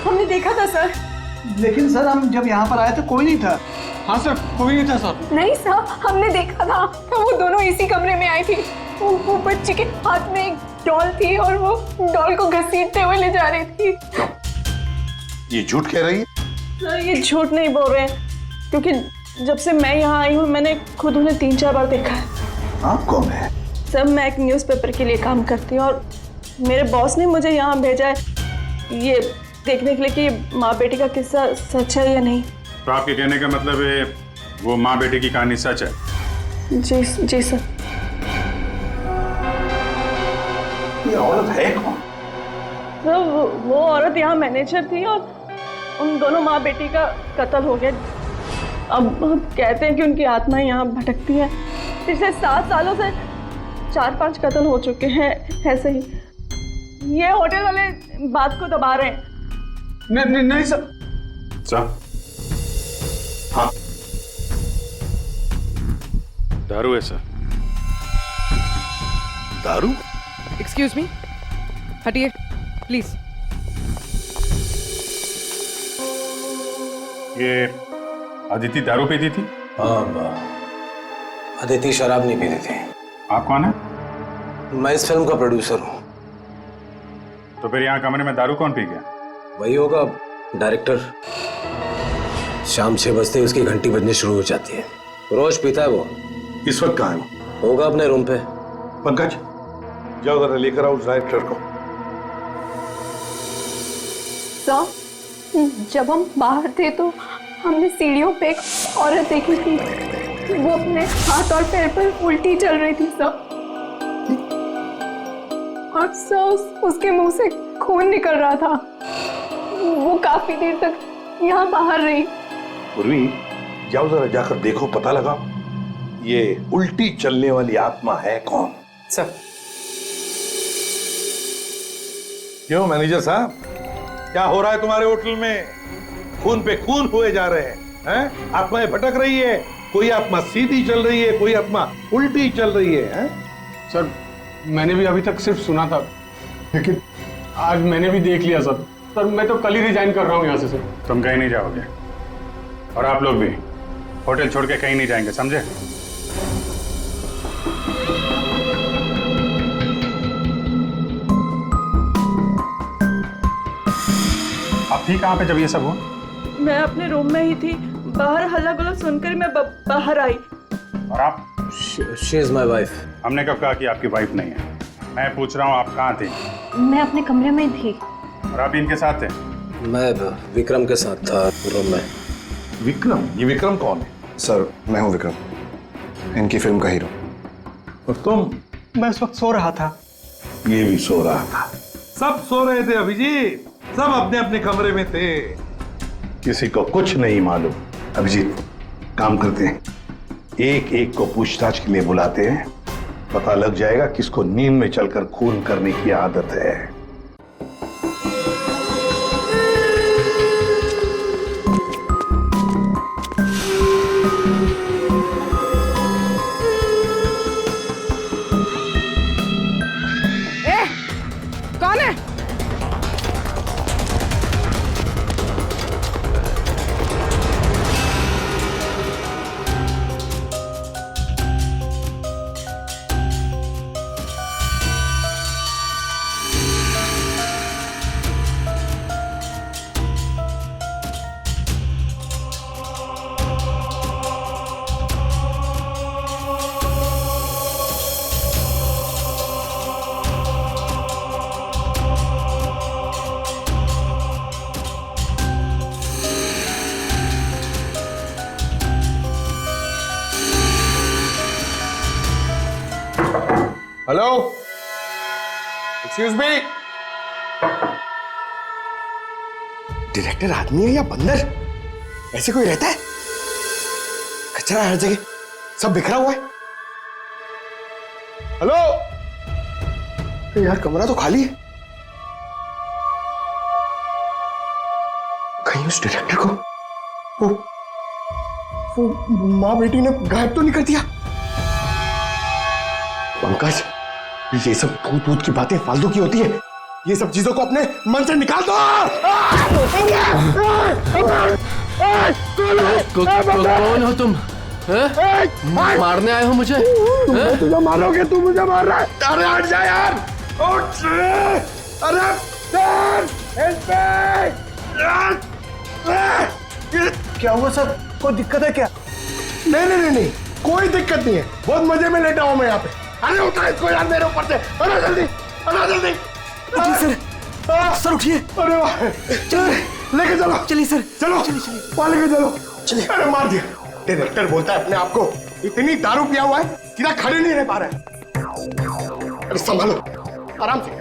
हमने देखा था सर। लेकिन सर हम जब यहाँ पर आए थे कोई नहीं था। हाँ सर, कोई नहीं था सर। नहीं सर, हमने देखा था। वो दोनों इसी कमरे में आई थी। वो बच्ची के हाथ में एक डॉल थी और वो डॉल को घसीटते हुए ले जा रही थी। ये झूठ कह रही है? सर ये झूठ नहीं बोल रहे हैं, क्योंकि जब से मैं यहाँ आई हूँ मैंने खुद उन्हें 3-4 बार देखा है। आप कौन है? सर मैं एक न्यूज़पेपर के लिए काम करती हूँ और मेरे बॉस ने मुझे यहाँ भेजा है ये देखने के लिए कि माँ बेटी का किस्सा सच है या नहीं। तो आपके कहने का मतलब है वो माँ बेटी की कहानी सच है? जी सर। ये औरत है कौन? सर वो औरत यहाँ मैनेजर थी और उन दोनों माँ बेटी का कत्ल हो गया। अब कहते हैं कि उनकी आत्मा यहाँ भटकती है। पिछले 7 सालों से 4-5 कत्ल हो चुके हैं ऐसे ही। ये होटल वाले बात को दबा रहे हैं। नहीं सर। सर? हाँ, दारू है सर। दारू? एक्सक्यूज मी, हटिए प्लीज। ये अदिति दारू पीती थी? अदिति शराब नहीं पीती थी। आप कौन है? मैं इस फिल्म का प्रोड्यूसर हूँ। तो फिर यहाँ कमरे में दारू कौन पी गया? वही होगा डायरेक्टर। शाम 6 बजते ही उसकी घंटी बजनी शुरू हो जाती है। रोज पीता है वो। इस वक्त कहाँ है वो? होगा अपने रूम पे। पंकज जाओ जरा लेकर आओ उस डायरेक्टर को। सर जब हम बाहर थे तो हमने सीढ़ियों पे एक औरत देखी थी। वो अपने हाथ और पैर पर उल्टी चल रही थी सर। और सर उसके मुंह से खून निकल रहा था। वो काफी देर तक यहाँ बाहर रही। पूर्वी जाओ जरा जाकर देखो, पता लगाओ ये उल्टी चलने वाली आत्मा है कौन। सर। क्यों मैनेजर साहब, क्या हो रहा है तुम्हारे होटल में? खून पे खून हुए जा रहे हैं? आत्माएं भटक रही है। कोई आत्मा सीधी चल रही है, कोई आत्मा उल्टी चल रही है। सर मैंने भी अभी तक सिर्फ सुना था, लेकिन आज मैंने भी देख लिया सर। सर मैं तो कल ही रिजाइन कर रहा हूँ यहाँ से सर। तुम कहीं नहीं जाओगे और आप लोग भी होटल छोड़ के कहीं नहीं जाएंगे, समझे? आप थी कहाँ पे जब ये सब हुआ? मैं अपने रूम में ही थी। बाहर हल्ला गुल्ला सुनकर मैं बाहर आई। और आप? She is my wife. हमने कब कहा कि आपकी वाइफ नहीं है? मैं पूछ रहा हूँ आप कहाँ थे? मैं अपने कमरे में थी। और आप इनके साथ थे? मैं विक्रम के साथ था रूम में। विक्रम? ये विक्रम कौन है? सर मैं हूँ विक्रम, इनकी फिल्म का हीरो। और तुम? मैं इस वक्त सो रहा था। ये भी सो रहा था। सब सो रहे थे अभिजीत, सब अपने अपने कमरे में थे। किसी को कुछ नहीं मालूम। अभिजीत, काम करते हैं, एक एक को पूछताछ के लिए बुलाते हैं, पता लग जाएगा किसको नींद में चलकर खून करने की आदत है। कौन है? Hello, excuse me. डायरेक्टर आदमी है या बंदर? ऐसे कोई रहता है? कचरा हर जगह, सब बिखरा हुआ है। हेलो यार, कमरा तो खाली है। कहीं उस डायरेक्टर को वो माँ बेटी ने गायब तो नहीं कर दिया? पंकज, ये सब भूत भूत की बातें फालतू की होती है। ये सब चीजों को अपने मन से निकाल दो। कौन हो तुम? मारने आए हो मुझे? तुझे मारोगे, तू मुझे मार रहा है। अरे हट जा यार। अरे क्या हुआ सर? कोई दिक्कत है क्या? नहीं, कोई दिक्कत नहीं है। बहुत मजे में लेटा हूं मैं यहाँ पे। अरे उठा इसको यार मेरे ऊपर से। अरे जल्दी। सर उठिए। अरे वाह, लेके चलो। चलिए सर, चलो वहां लेके चलो। अरे मार दिया। डायरेक्टर बोलता है अपने आप को इतनी दारू पिया हुआ है, सीधा खड़े नहीं रह पा रहा है। अरे संभालो, आराम से।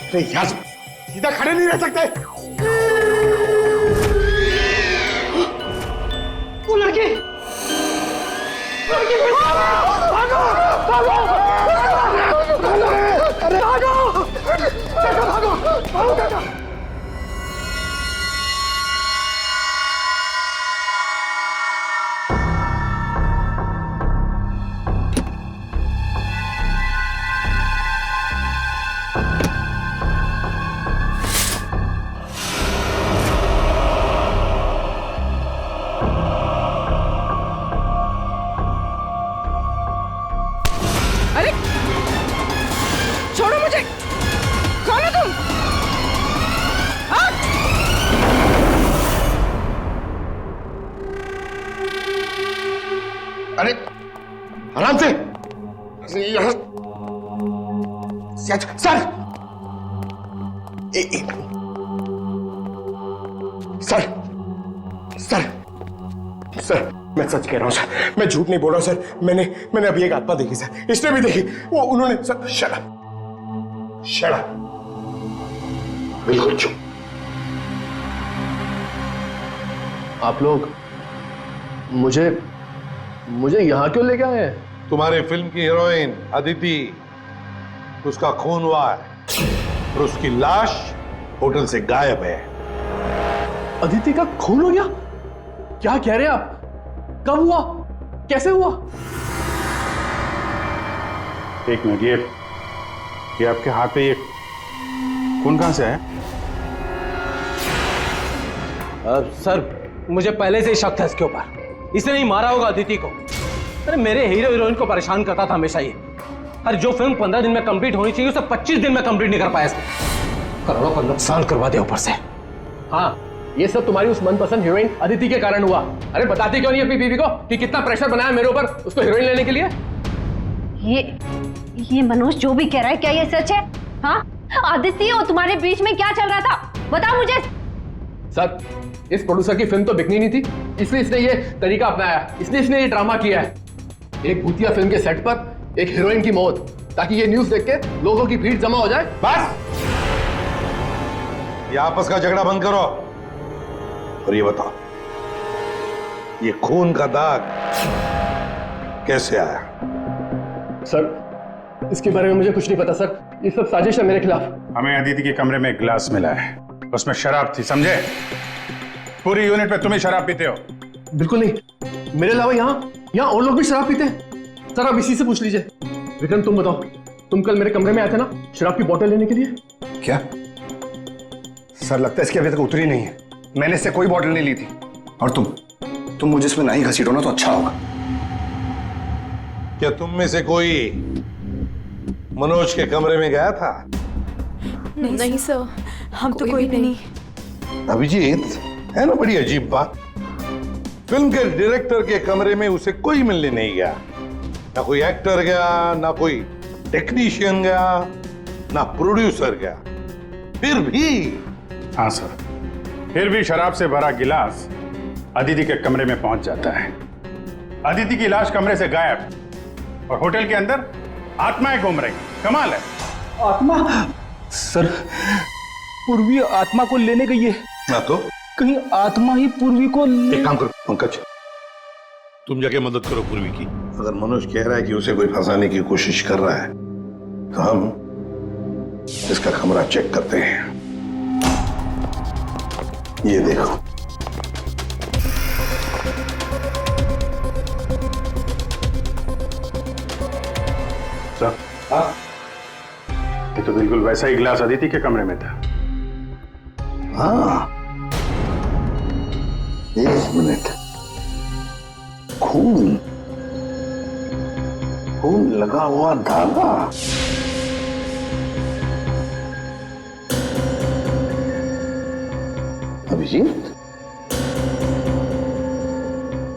अरे यार, सीधा खड़े नहीं रह सकते। वो लड़की भागो! अरे भागो! अरे आराम से। सर सर मैं सच कह रहा हूं सर, मैं झूठ नहीं बोल रहा हूं सर। मैंने अभी एक आत्मा देखी सर, इसने भी देखी। वो उन्होंने सर शट अप बिल्कुल चुप। आप लोग मुझे यहाँ क्यों लेके आए हैं? तुम्हारे फिल्म की हीरोइन अदिति, उसका खून हुआ है और उसकी लाश होटल से गायब है। अदिति का खून हो गया? क्या कह रहे हैं आप? कब हुआ? कैसे हुआ? एक मिनट, ये आपके हाथ पे ये खून कहां से आया? सर, मुझे पहले से ही शक था इसके ऊपर। इसने नहीं मारा होगा अदिति को। अरे मेरे हीरो हीरोइन को परेशान करता था हमेशा ये। अरे जो फिल्म 15 दिन में कंप्लीट होनी चाहिए उसे 25 दिन में कंप्लीट नहीं कर पाया इसने। करोड़ों का नुकसान करवा दिया ऊपर से। हाँ, ये सब तुम्हारी उस मनपसंद हीरोइन अदिति के कारण हुआ। अरे बताती क्यों नहीं अपनी बीवी को कि कितना प्रेशर बनाया मेरे ऊपर उसको हीरोइन लेने के लिए? ये मनोज जो भी कह रहा है, क्या ये सच है? हाँ, आदित्य और तुम्हारे बीच में क्या चल रहा था? बताओ मुझे। सर, इस प्रोड्यूसर की फिल्म तो बिकनी नहीं थी, इसलिए इसने ये तरीका अपनाया, इसने ये ड्रामा किया है। एक भूतिया फिल्म के सेट पर एक हीरोइन की मौत ताकि ये न्यूज देख के लोगों की भीड़ जमा हो जाए। बस ये आपस का झगड़ा बंद करो और ये बताओ, ये खून का दाग कैसे आया? सर इसके बारे में मुझे कुछ नहीं पता सर, ये सब साजिश है मेरे खिलाफ। हमें अदिति के कमरे में एक गिलास मिला है, उसमें शराब थी, समझे? पूरी यूनिट में तुम ही शराब पीते हो। बिल्कुल नहीं, मेरे अलावा यहाँ और लोग भी शराब पीते हैं। सर आप इसी से पूछ लीजिए। विक्रम तुम बताओ, तुम कल मेरे कमरे में आए थे ना शराब की बोतल लेने के लिए? क्या सर, लगता है इसकी अभी तक उतरी नहीं है। मैंने इससे कोई बोतल नहीं ली थी। और तुम मुझे इसमें नहीं घसीटो ना तो अच्छा होगा। क्या तुम में से कोई मनोज के कमरे में गया था? नहीं सर, हम तो कोई भी नहीं। अभिजीत, है ना बड़ी अजीब बात, फिल्म के डायरेक्टर के कमरे में उसे कोई मिलने नहीं गया। ना कोई एक्टर गया, ना कोई टेक्नीशियन गया, ना प्रोड्यूसर गया, फिर भी। हाँ सर, फिर भी शराब से भरा गिलास अदिति के कमरे में पहुंच जाता है। अदिति की लाश कमरे से गायब और होटल के अंदर आत्माएं घूम रही। कमाल है। आत्मा? सर, पूर्वी आत्मा को लेने गई है। ना तो कहीं आत्मा ही पूर्वी को एक काम करो पंकज, तुम जाके मदद करो पूर्वी की। अगर मनोज कह रहा है कि उसे कोई फंसाने की कोशिश कर रहा है तो हम इसका कमरा चेक करते हैं। ये देखो, सर, ये तो बिल्कुल वैसा ही गिलास अदिति के कमरे में था। हाँ, एक मिनट, खून लगा हुआ धागा। अभिजीत,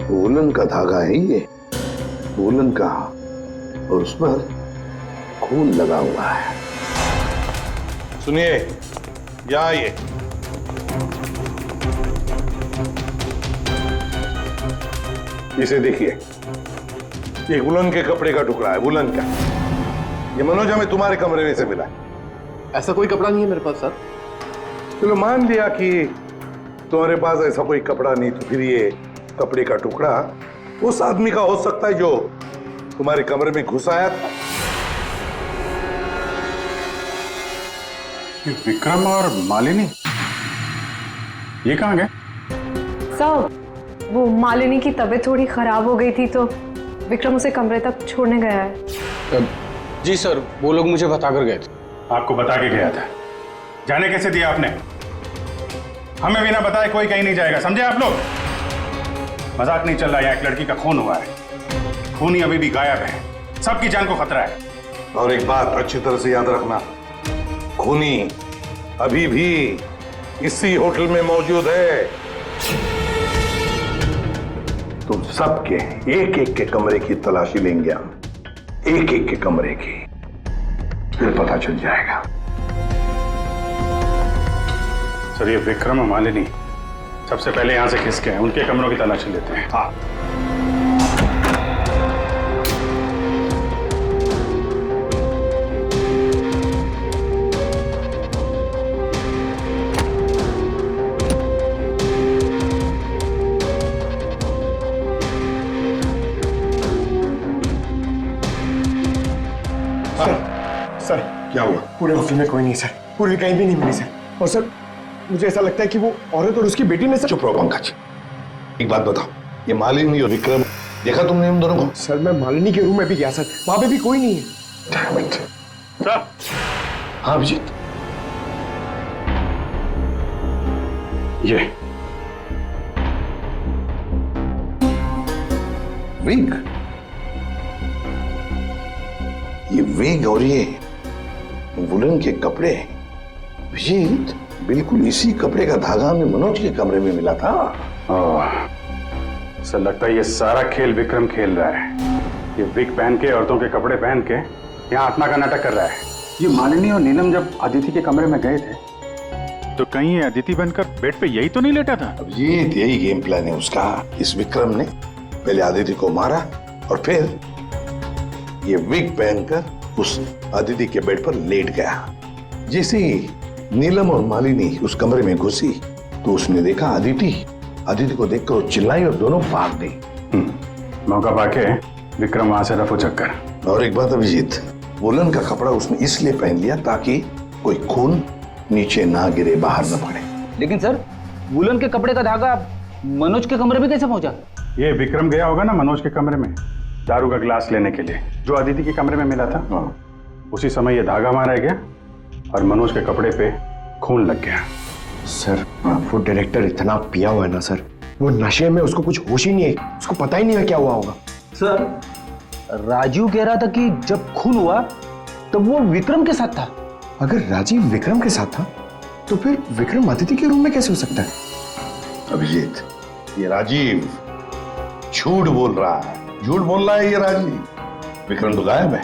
वूलन का धागा है ये, वूलन का, और उस पर खून लगा हुआ है। सुनिए, या ये इसे देखिए, ये वुलन के कपड़े का टुकड़ा है, वुलन का। ये मनोज हमें तुम्हारे कमरे में से मिला। ऐसा कोई कपड़ा नहीं है मेरे पास सर। चलो मान लिया कि तुम्हारे पास ऐसा कोई कपड़ा नहीं, तो फिर ये कपड़े का टुकड़ा उस आदमी का हो सकता है जो तुम्हारे कमरे में घुस आया था। विक्रम और मालिनी ये कहाँ गए? सर, वो मालिनी की तबीयत थोड़ी खराब हो गई थी तो विक्रम उसे कमरे तक छोड़ने गया है। जी सर, वो लोग मुझे बताकर गए थे। आपको बता के गया था? जाने कैसे दिया आपने? हमें बिना बताए कोई कहीं नहीं जाएगा, समझे आप लोग? मजाक नहीं चल रहा है, एक लड़की का खून हुआ है, खूनी अभी भी गायब है, सबकी जान को खतरा है। और एक बात अच्छी तरह से याद रखना, खूनी अभी भी इसी होटल में मौजूद है। तुम सबके एक एक के कमरे की तलाशी लेंगे हम, एक एक के कमरे की, फिर पता चल जाएगा। सर, ये विक्रम और मालिनी सबसे पहले यहां से खिसके हैं, उनके कमरों की तलाशी लेते हैं। हाँ। सर, क्या हुआ? पूरे होटल में कोई नहीं सर, पूरी कहीं भी नहीं मिली सर। और सर, मुझे ऐसा लगता है कि वो औरत और उसकी बेटी ने सर। चुप रहो पंकज, एक बात बताओ, ये मालिनी और विक्रम देखा तुमने उन दोनों को? सर, मैं मालिनी के रूम में भी गया सर, वहां पे भी कोई नहीं है। सर। हाँ अभिजीत, ये विग, ये विग और ये वुलन के कपड़े, अभिजीत बिल्कुल इसी कपड़े का धागा हमें मनोज के कमरे में मिला था। सर, लगता है ये सारा खेल विक्रम खेल रहा है। ये विग पहन के, औरतों के कपड़े पहन के यहाँ आत्मा का नाटक कर रहा है। ये मालिनी और नीलम जब अदिति के कमरे में गए थे तो कहीं ये अदिति बनकर बेड पे यही तो नहीं लेटा था? अभिजीत, यही गेम प्लान है उसका। इस विक्रम ने पहले अदिति को मारा और फिर ये विग पहनकर उस अदिति के बेड पर लेट गया। जैसे ही नीलम और मालिनी उस कमरे में घुसी तो उसने देखा अदिति को देखकर वो चिल्लाई और दोनों भाग गई। मौका पाके विक्रम वहां से रफू चक्कर। और एक बात अभिजीत, वुलन का कपड़ा उसने इसलिए पहन लिया ताकि कोई खून नीचे ना गिरे, बाहर न पड़े। लेकिन सर, वुलन के कपड़े का धागा मनोज के कमरे में कैसे पहुंचा? ये विक्रम गया होगा ना मनोज के कमरे में दारू का गिलास लेने के लिए, जो अदिति के कमरे में मिला था। उसी समय ये धागा वहां रह गया और मनोज के कपड़े पे खून लग गया। सर, वो डायरेक्टर इतना पिया हुआ है ना सर, वो नशे में उसको कुछ होश ही नहीं है, उसको पता ही नहीं है क्या हुआ होगा। सर, राजीव कह रहा था कि जब खून हुआ तब वो विक्रम के साथ था। अगर राजीव विक्रम के साथ था तो फिर विक्रम अदिति के रूम में कैसे हो सकता है? अभिजीत, ये राजीव झूठ बोल रहा है ये राजीव। विक्रम तो गायब है।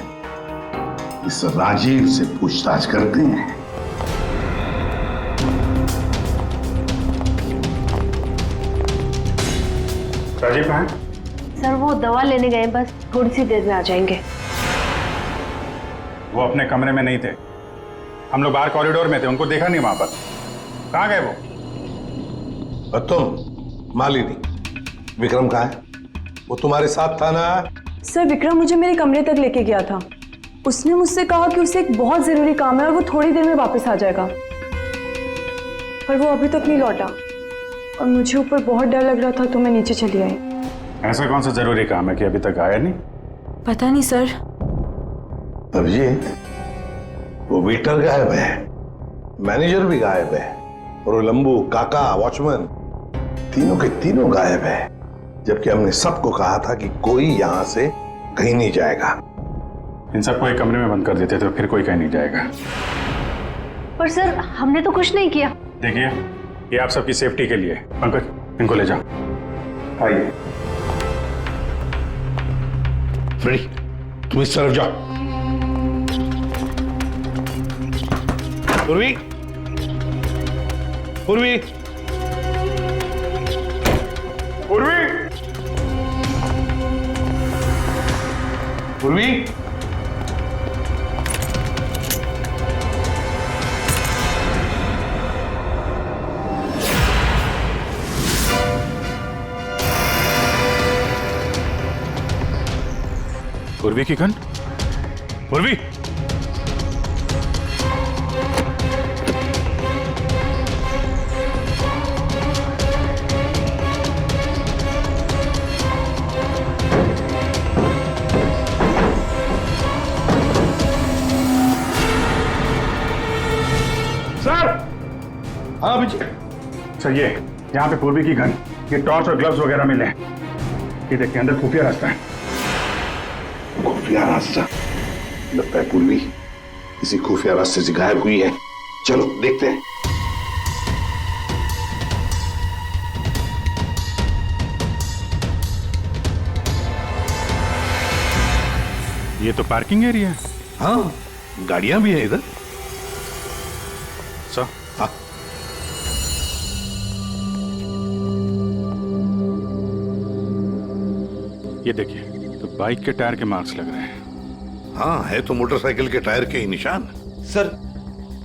इस राजीव से पूछताछ करते हैं। राजीव कहाँ है? सर, वो दवा लेने गए, बस थोड़ी सी देर में आ जाएंगे। वो अपने कमरे में नहीं थे, हम लोग बाहर कॉरिडोर में थे, उनको देखा नहीं वहां पर। कहाँ गए वो? और तुम मालिनी, विक्रम कहाँ है? वो तुम्हारे साथ था ना? सर, विक्रम मुझे मेरे कमरे तक लेके गया था। उसने मुझसे कहा कि उसे एक बहुत जरूरी काम है और वो थोड़ी देर में वापस आ जाएगा, पर वो अभी तक नहीं लौटा और मुझे ऊपर बहुत डर लग रहा था तो मैं नीचे चली आई। ऐसा कौन सा जरूरी काम है कि अभी तक आया नहीं? पता नहीं सर। अभिजीत, वो वेटर गायब है, मैनेजर भी गायब है और वो लंबू, काका, वॉचमैन, तीनों के तीनों गायब है। जबकि हमने सबको कहा था कि कोई यहां से कहीं नहीं जाएगा। इन सबको एक कमरे में बंद कर देते तो फिर कोई कहीं नहीं जाएगा। पर सर, हमने तो कुछ नहीं किया। देखिए, ये आप सबकी सेफ्टी के लिए। पंकज, इनको ले जाओ। आइए। फ्रेडी, तुम इस तरफ जाओ। पूर्वी, पूर्वी, पूर्वी, पूर्वी। पूर्वी की गन? पूर्वी! सर! हाँ अभिजीत। सर, ये यहाँ पे पूर्वी की गन, ये टॉर्च और ग्लव्स वगैरह मिले हैं। ये देखिए, अंदर खुफिया रास्ता है। खुफिया रास्ता? लगता है पूर्वी किसी खुफिया रास्ते से गायब हुई है। चलो देखते हैं। ये तो पार्किंग एरिया है। हाँ, गाड़ियां भी हैं इधर। सर, हाँ। ये देखिए, तो बाइक के टायर के मार्क्स लग रहे हैं। हाँ, है तो मोटरसाइकिल के टायर के ही निशान। सर,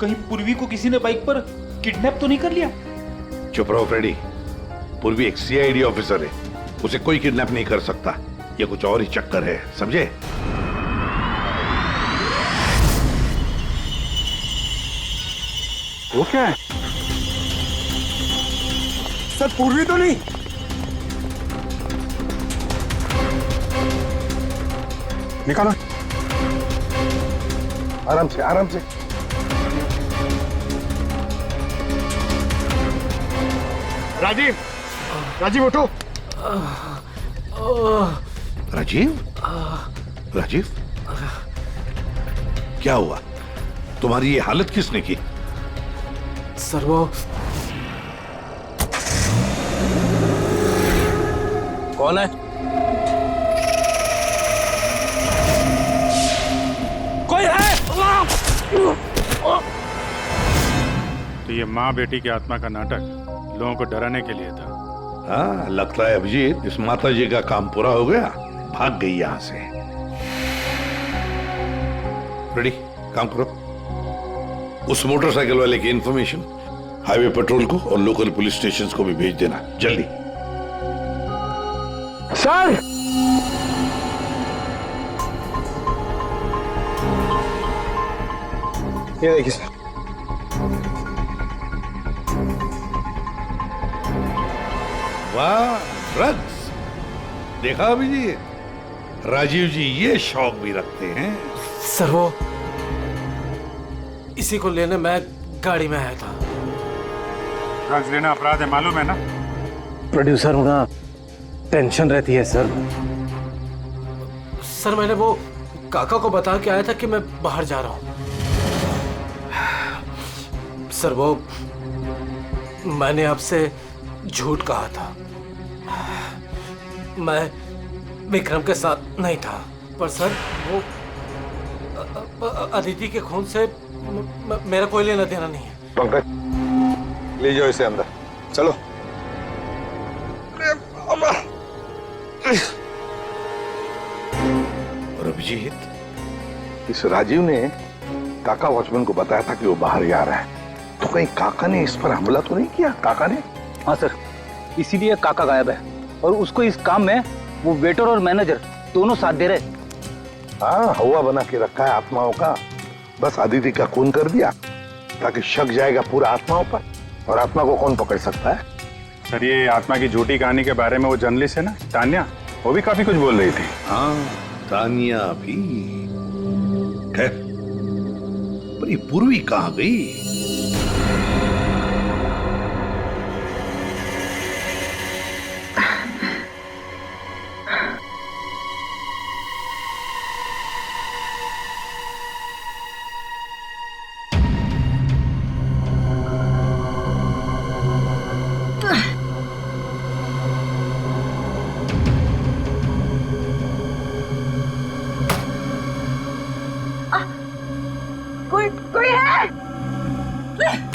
कहीं पूर्वी को किसी ने बाइक पर किडनैप तो नहीं कर लिया? चुप रहो फ्रेडी। पूर्वी एक सीआईडी ऑफिसर है, उसे कोई किडनैप नहीं कर सकता। ये कुछ और ही चक्कर है, समझे? वो क्या है? सर, पूर्वी तो नहीं? निकालो। आराम से, आराम से। राजीव, राजीव उठो। राजीव? राजीव? क्या हुआ? तुम्हारी ये हालत किसने की? सर, वो कौन है? कोई है? तो ये माँ बेटी की आत्मा का नाटक लोगों को डराने के लिए था। हाँ, लगता है अभिजीत इस माता जी का काम पूरा हो गया, भाग गई यहां से। रेडी, काम करो। उस मोटरसाइकिल वाले की इंफॉर्मेशन हाईवे पेट्रोल को और लोकल पुलिस स्टेशंस को भी भेज देना जल्दी। सर ये देखिए सर। वाह, ड्रग्स। देखा अभिजीत, राजीव जी ये शौक भी रखते हैं। सर वो इसी को लेने मैं गाड़ी में आया था। ड्रग्स लेना अपराध है, मालूम है ना? प्रोड्यूसर होना टेंशन रहती है सर। सर मैंने वो काका को बता के आया था कि मैं बाहर जा रहा हूँ। सर वो मैंने आपसे झूठ कहा था। मैं विक्रम के साथ नहीं था, पर सर वो अदिति के खून से मेरा कोई लेना देना नहीं है। पंकज, ले जाओ इसे अंदर, चलो। और अभिजीत, इस राजीव ने काका वॉचमैन को बताया था कि वो बाहर जा रहा है, तो कहीं काका ने इस पर हमला तो नहीं किया? काका ने? हाँ सर, इसीलिए काका गायब है और उसको इस काम में वो वेटर और मैनेजर दोनों साथ दे रहे। हाँ, हवा बना के रखा है आत्माओं का। बस आदिति का खून कर दिया ताकि शक जाएगा पूरा आत्माओं पर, और आत्मा को कौन पकड़ सकता है? सर ये आत्मा की झूठी कहानी के बारे में वो जर्नलिस्ट है ना तान्या, वो भी काफी कुछ बोल रही थी। हाँ, तानिया भी। खैर, पर ये पूर्वी कहाँ गई? कोई है? कोई है?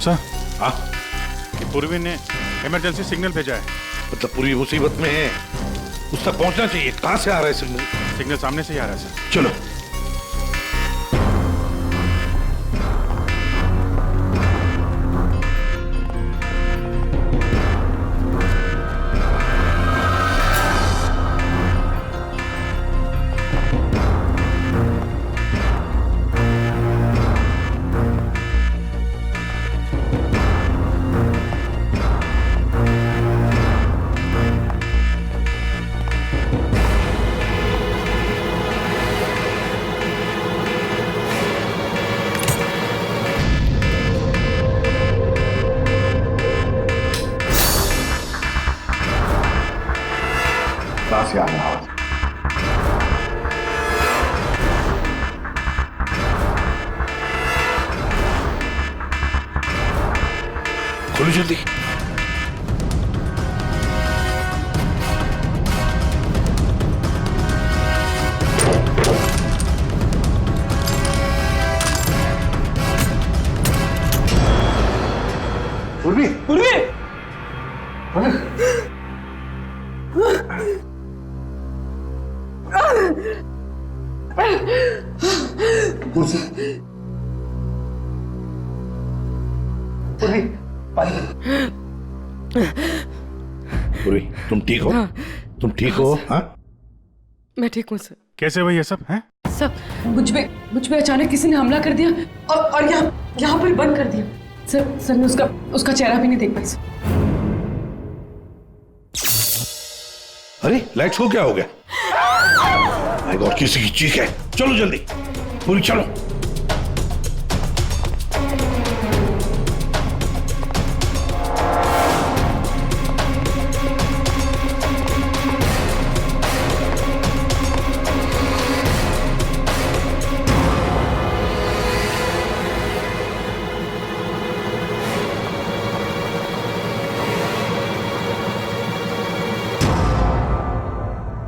सर, हाँ, पूर्वी ने इमरजेंसी सिग्नल भेजा है। मतलब पूरी मुसीबत में है, उस तक पहुंचना चाहिए। कहां से आ रहा है सिग्नल? सिग्नल सामने से ही आ रहा है सर। चलो। से आ रहा है। खोलो जल्दी। पूर्वी पूर्वी पूर्वी पूर्वी तुम ठीक हो? तुम ठीक हो? हाँ? मैं ठीक हूँ सर। कैसे हुआ ये सब है? सर मुझ पे अचानक किसी ने हमला कर दिया और यहाँ पर बंद कर दिया। सर मैं उसका चेहरा भी नहीं देख पाई सर। अरे लाइट्स को क्या हो गया? माय गॉड, किसी की चीख है। चलो जल्दी, पूरी चलो।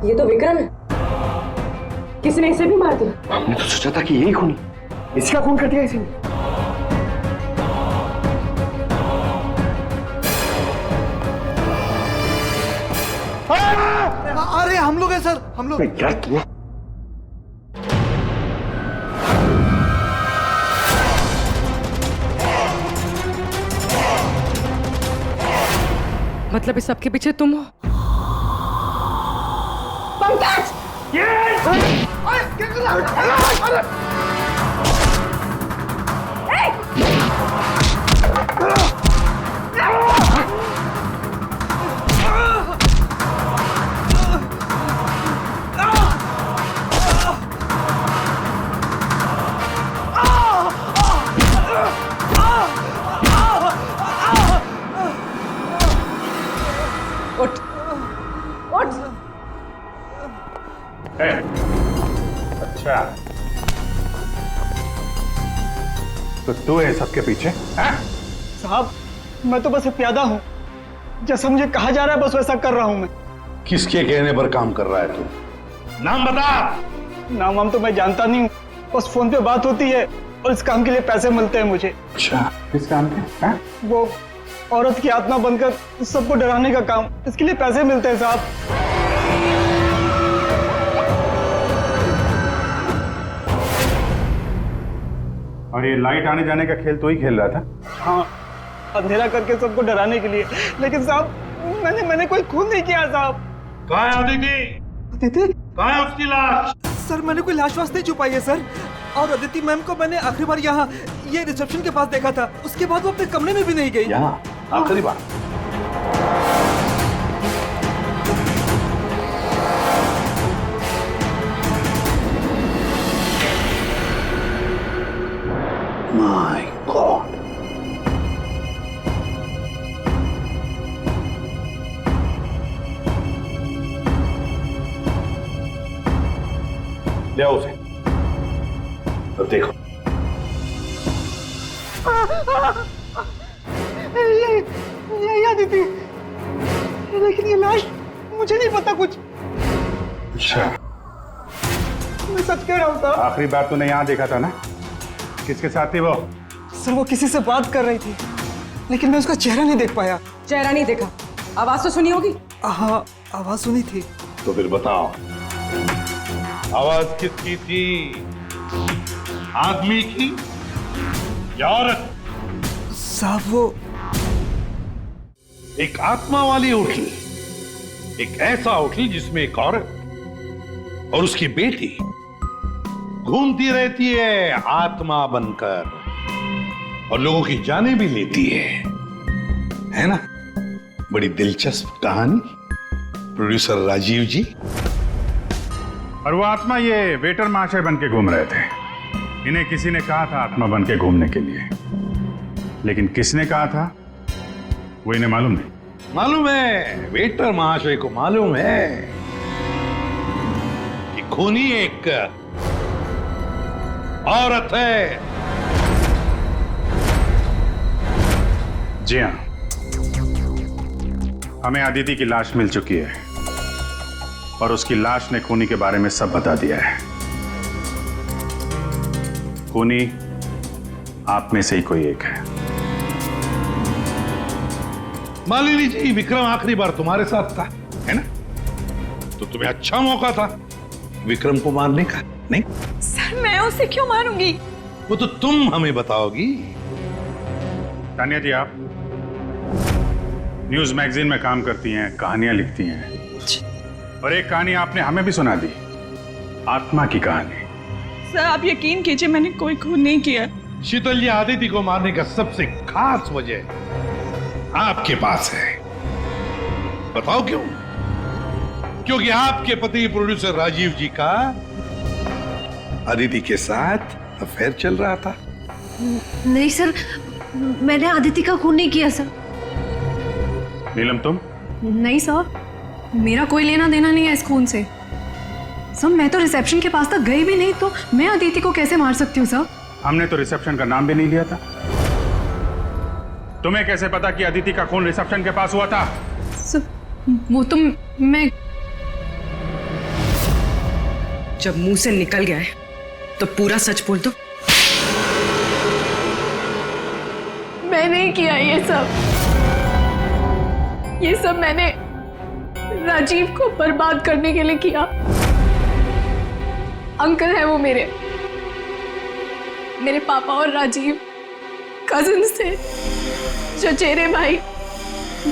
ये तो विक्रम है। किसी ने इसे भी मार दिया। हमने तो सोचा था कि यही खूनी, इसका खून कर दिया इसी ने। अरे हम लोग हैं सर, हम लोग। क्या तू? मतलब इस सबके पीछे तुम हो? पंकज! उठ उठ। अच्छा, तो तू है सबके पीछे? साहब मैं तो बस एक प्यादा हूँ, जैसा मुझे कहा जा रहा है बस वैसा कर रहा हूँ मैं। किसके कहने पर काम कर रहा है तू? नाम बता। नाम तो मैं जानता नहीं हूँ, बस फोन पे बात होती है और इस काम के लिए पैसे मिलते हैं मुझे। अच्छा, किस काम के? वो औरत की आत्मा बनकर सबको डराने का काम, इसके लिए पैसे मिलते हैं साहब। और ये लाइट आने जाने का खेल तो ही खेल रहा था? हाँ, अंधेरा करके सबको डराने के लिए। लेकिन साहब मैंने कोई खून नहीं किया साहब। कहाँ है अदिति? अदिति? कहाँ है उसकी लाश? सर मैंने कोई लाश वाश नहीं छुपाई है सर, और अदिति मैम को मैंने आखिरी बार यहाँ ये रिसेप्शन के पास देखा था, उसके बाद वो अपने कमरे में भी नहीं गई। यहाँ आखिरी बार? माय गॉड, ले आओ उसे। अब देखो, ये अदिति, लेकिन ये लाश मुझे नहीं पता कुछ। अच्छा, मैं सच कह रहा हूँ साहब। आखिरी बार तूने यहाँ देखा था ना? किसके साथ थी वो? सर वो किसी से बात कर रही थी, लेकिन मैं उसका चेहरा नहीं देख पाया। चेहरा नहीं देखा, आवाज तो सुनी होगी? हाँ, आवाज सुनी थी। तो फिर बताओ, आवाज किसकी थी? आदमी की या औरत? साहब वो एक आत्मा वाली होटल, एक ऐसा होटल जिसमें एक औरत और उसकी बेटी घूमती रहती है आत्मा बनकर और लोगों की जाने भी लेती है ना? बड़ी दिलचस्प कहानी, प्रोड्यूसर राजीव जी। और वो आत्मा ये वेटर महाशय बन के घूम रहे थे। इन्हें किसी ने कहा था आत्मा बन के घूमने के लिए, लेकिन किसने कहा था वो इन्हें मालूम नहीं। मालूम है, वेटर महाशय को मालूम है कि खूनी एक औरत है। जी हाँ, हमें अदिति की लाश मिल चुकी है और उसकी लाश ने खूनी के बारे में सब बता दिया है। खूनी आप में से ही कोई एक है। मालिनी जी, विक्रम आखिरी बार तुम्हारे साथ था, है ना? तो तुम्हें अच्छा मौका था विक्रम को मारने का, नहीं? सर मैं उसे क्यों मारूंगी? वो तो तुम हमें बताओगी। तानिया जी, आप न्यूज मैगजीन में काम करती हैं, कहानियां लिखती हैं, और एक कहानी आपने हमें भी सुना दी, आत्मा की कहानी। सर आप यकीन कीजिए, मैंने कोई खून नहीं किया। शीतल जी, आदिति को मारने का सबसे खास वजह आपके पास है। बताओ क्यों? क्योंकि आपके पति प्रोड्यूसर राजीव जी का आदिति के साथ अफेयर चल रहा था। नहीं सर, मैंने आदिति का खून नहीं किया सर। नीलम, तुम? नहीं सर, मेरा कोई लेना देना नहीं है इस खून से। सर मैं तो रिसेप्शन के पास तक गई भी नहीं, तो मैं आदिति को कैसे मार सकती हूँ सर? हमने तो रिसेप्शन का नाम भी नहीं लिया था। तुम्हें कैसे पता कि आदिति का खून रिसेप्शन के पास हुआ था? सर वो तो मैं, जब मुंह से निकल गया है तो पूरा सच बोल दो। मैं नहीं किया ये सब मैंने राजीव को बर्बाद करने के लिए किया। अंकल है वो मेरे पापा और राजीव कजिन्स थे, चचेरे भाई।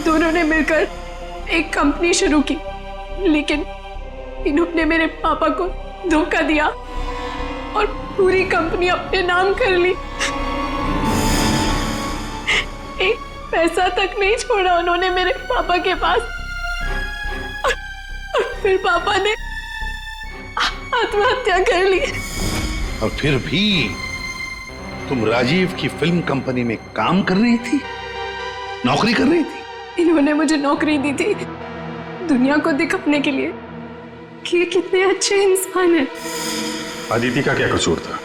दोनों ने मिलकर एक कंपनी शुरू की, लेकिन इन्होंने मेरे पापा को धोखा दिया और पूरी कंपनी अपने नाम कर ली। एक पैसा तक नहीं छोड़ा उन्होंने मेरे पापा के पास। और फिर पापा ने आत्महत्या कर ली। और फिर भी तुम राजीव की फिल्म कंपनी में काम कर रही थी, नौकरी कर रही थी। इन्होंने मुझे नौकरी दी थी दुनिया को दिखाने के लिए कि ये कितने अच्छे इंसान हैं। आदिति का क्या कसूर था?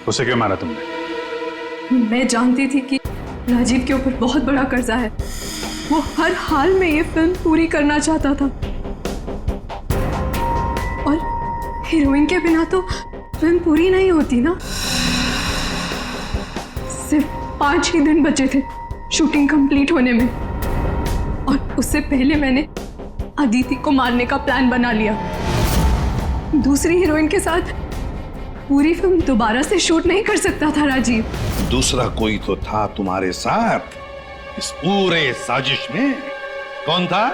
उसे क्यों मारा तुमने? मैं जानती थी कि राजीव के ऊपर बहुत बड़ा कर्जा है। वो हर हाल में ये फिल्म पूरी करना चाहता था, और हीरोइन के बिना तो फिल्म पूरी नहीं होती ना। सिर्फ 5 ही दिन बचे थे शूटिंग कंप्लीट होने में, और उससे पहले मैंने अदिति को मारने का प्लान बना लिया। दूसरी हीरोइन के साथ पूरी फिल्म दोबारा से शूट नहीं कर सकता था राजीव। दूसरा कोई तो था तुम्हारे साथ इस पूरे साजिश में। कौन था?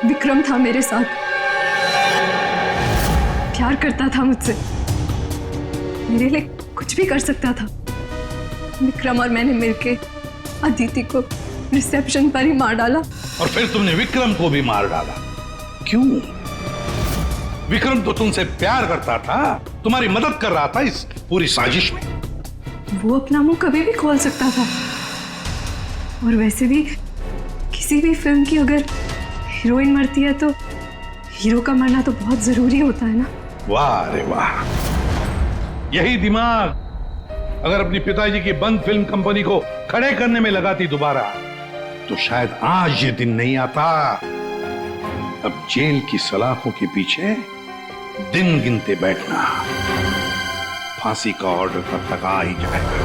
विक्रम था मेरे साथ। प्यार करता था मुझसे, मेरे लिए कुछ भी कर सकता था। विक्रम और मैंने मिलके अदिति को रिसेप्शन पर ही मार डाला। और फिर तुमने विक्रम को भी मार डाला। क्यों? विक्रम तो तुमसे प्यार करता था, तुम्हारी मदद कर रहा था इस पूरी साजिश में। वो अपना मुंह कभी भी खोल सकता था, और वैसे भी किसी भी फिल्म की अगर हीरोइन मरती है तो हीरो का मरना तो बहुत जरूरी होता है ना। वाह रे वाह, यही दिमाग अगर अपनी पिताजी की बंद फिल्म कंपनी को खड़े करने में लगाती दोबारा, तो शायद आज ये दिन नहीं आता। अब जेल की सलाखों के पीछे दिन गिनते बैठना। फांसी का ऑर्डर तब तक आ ही जाएगा।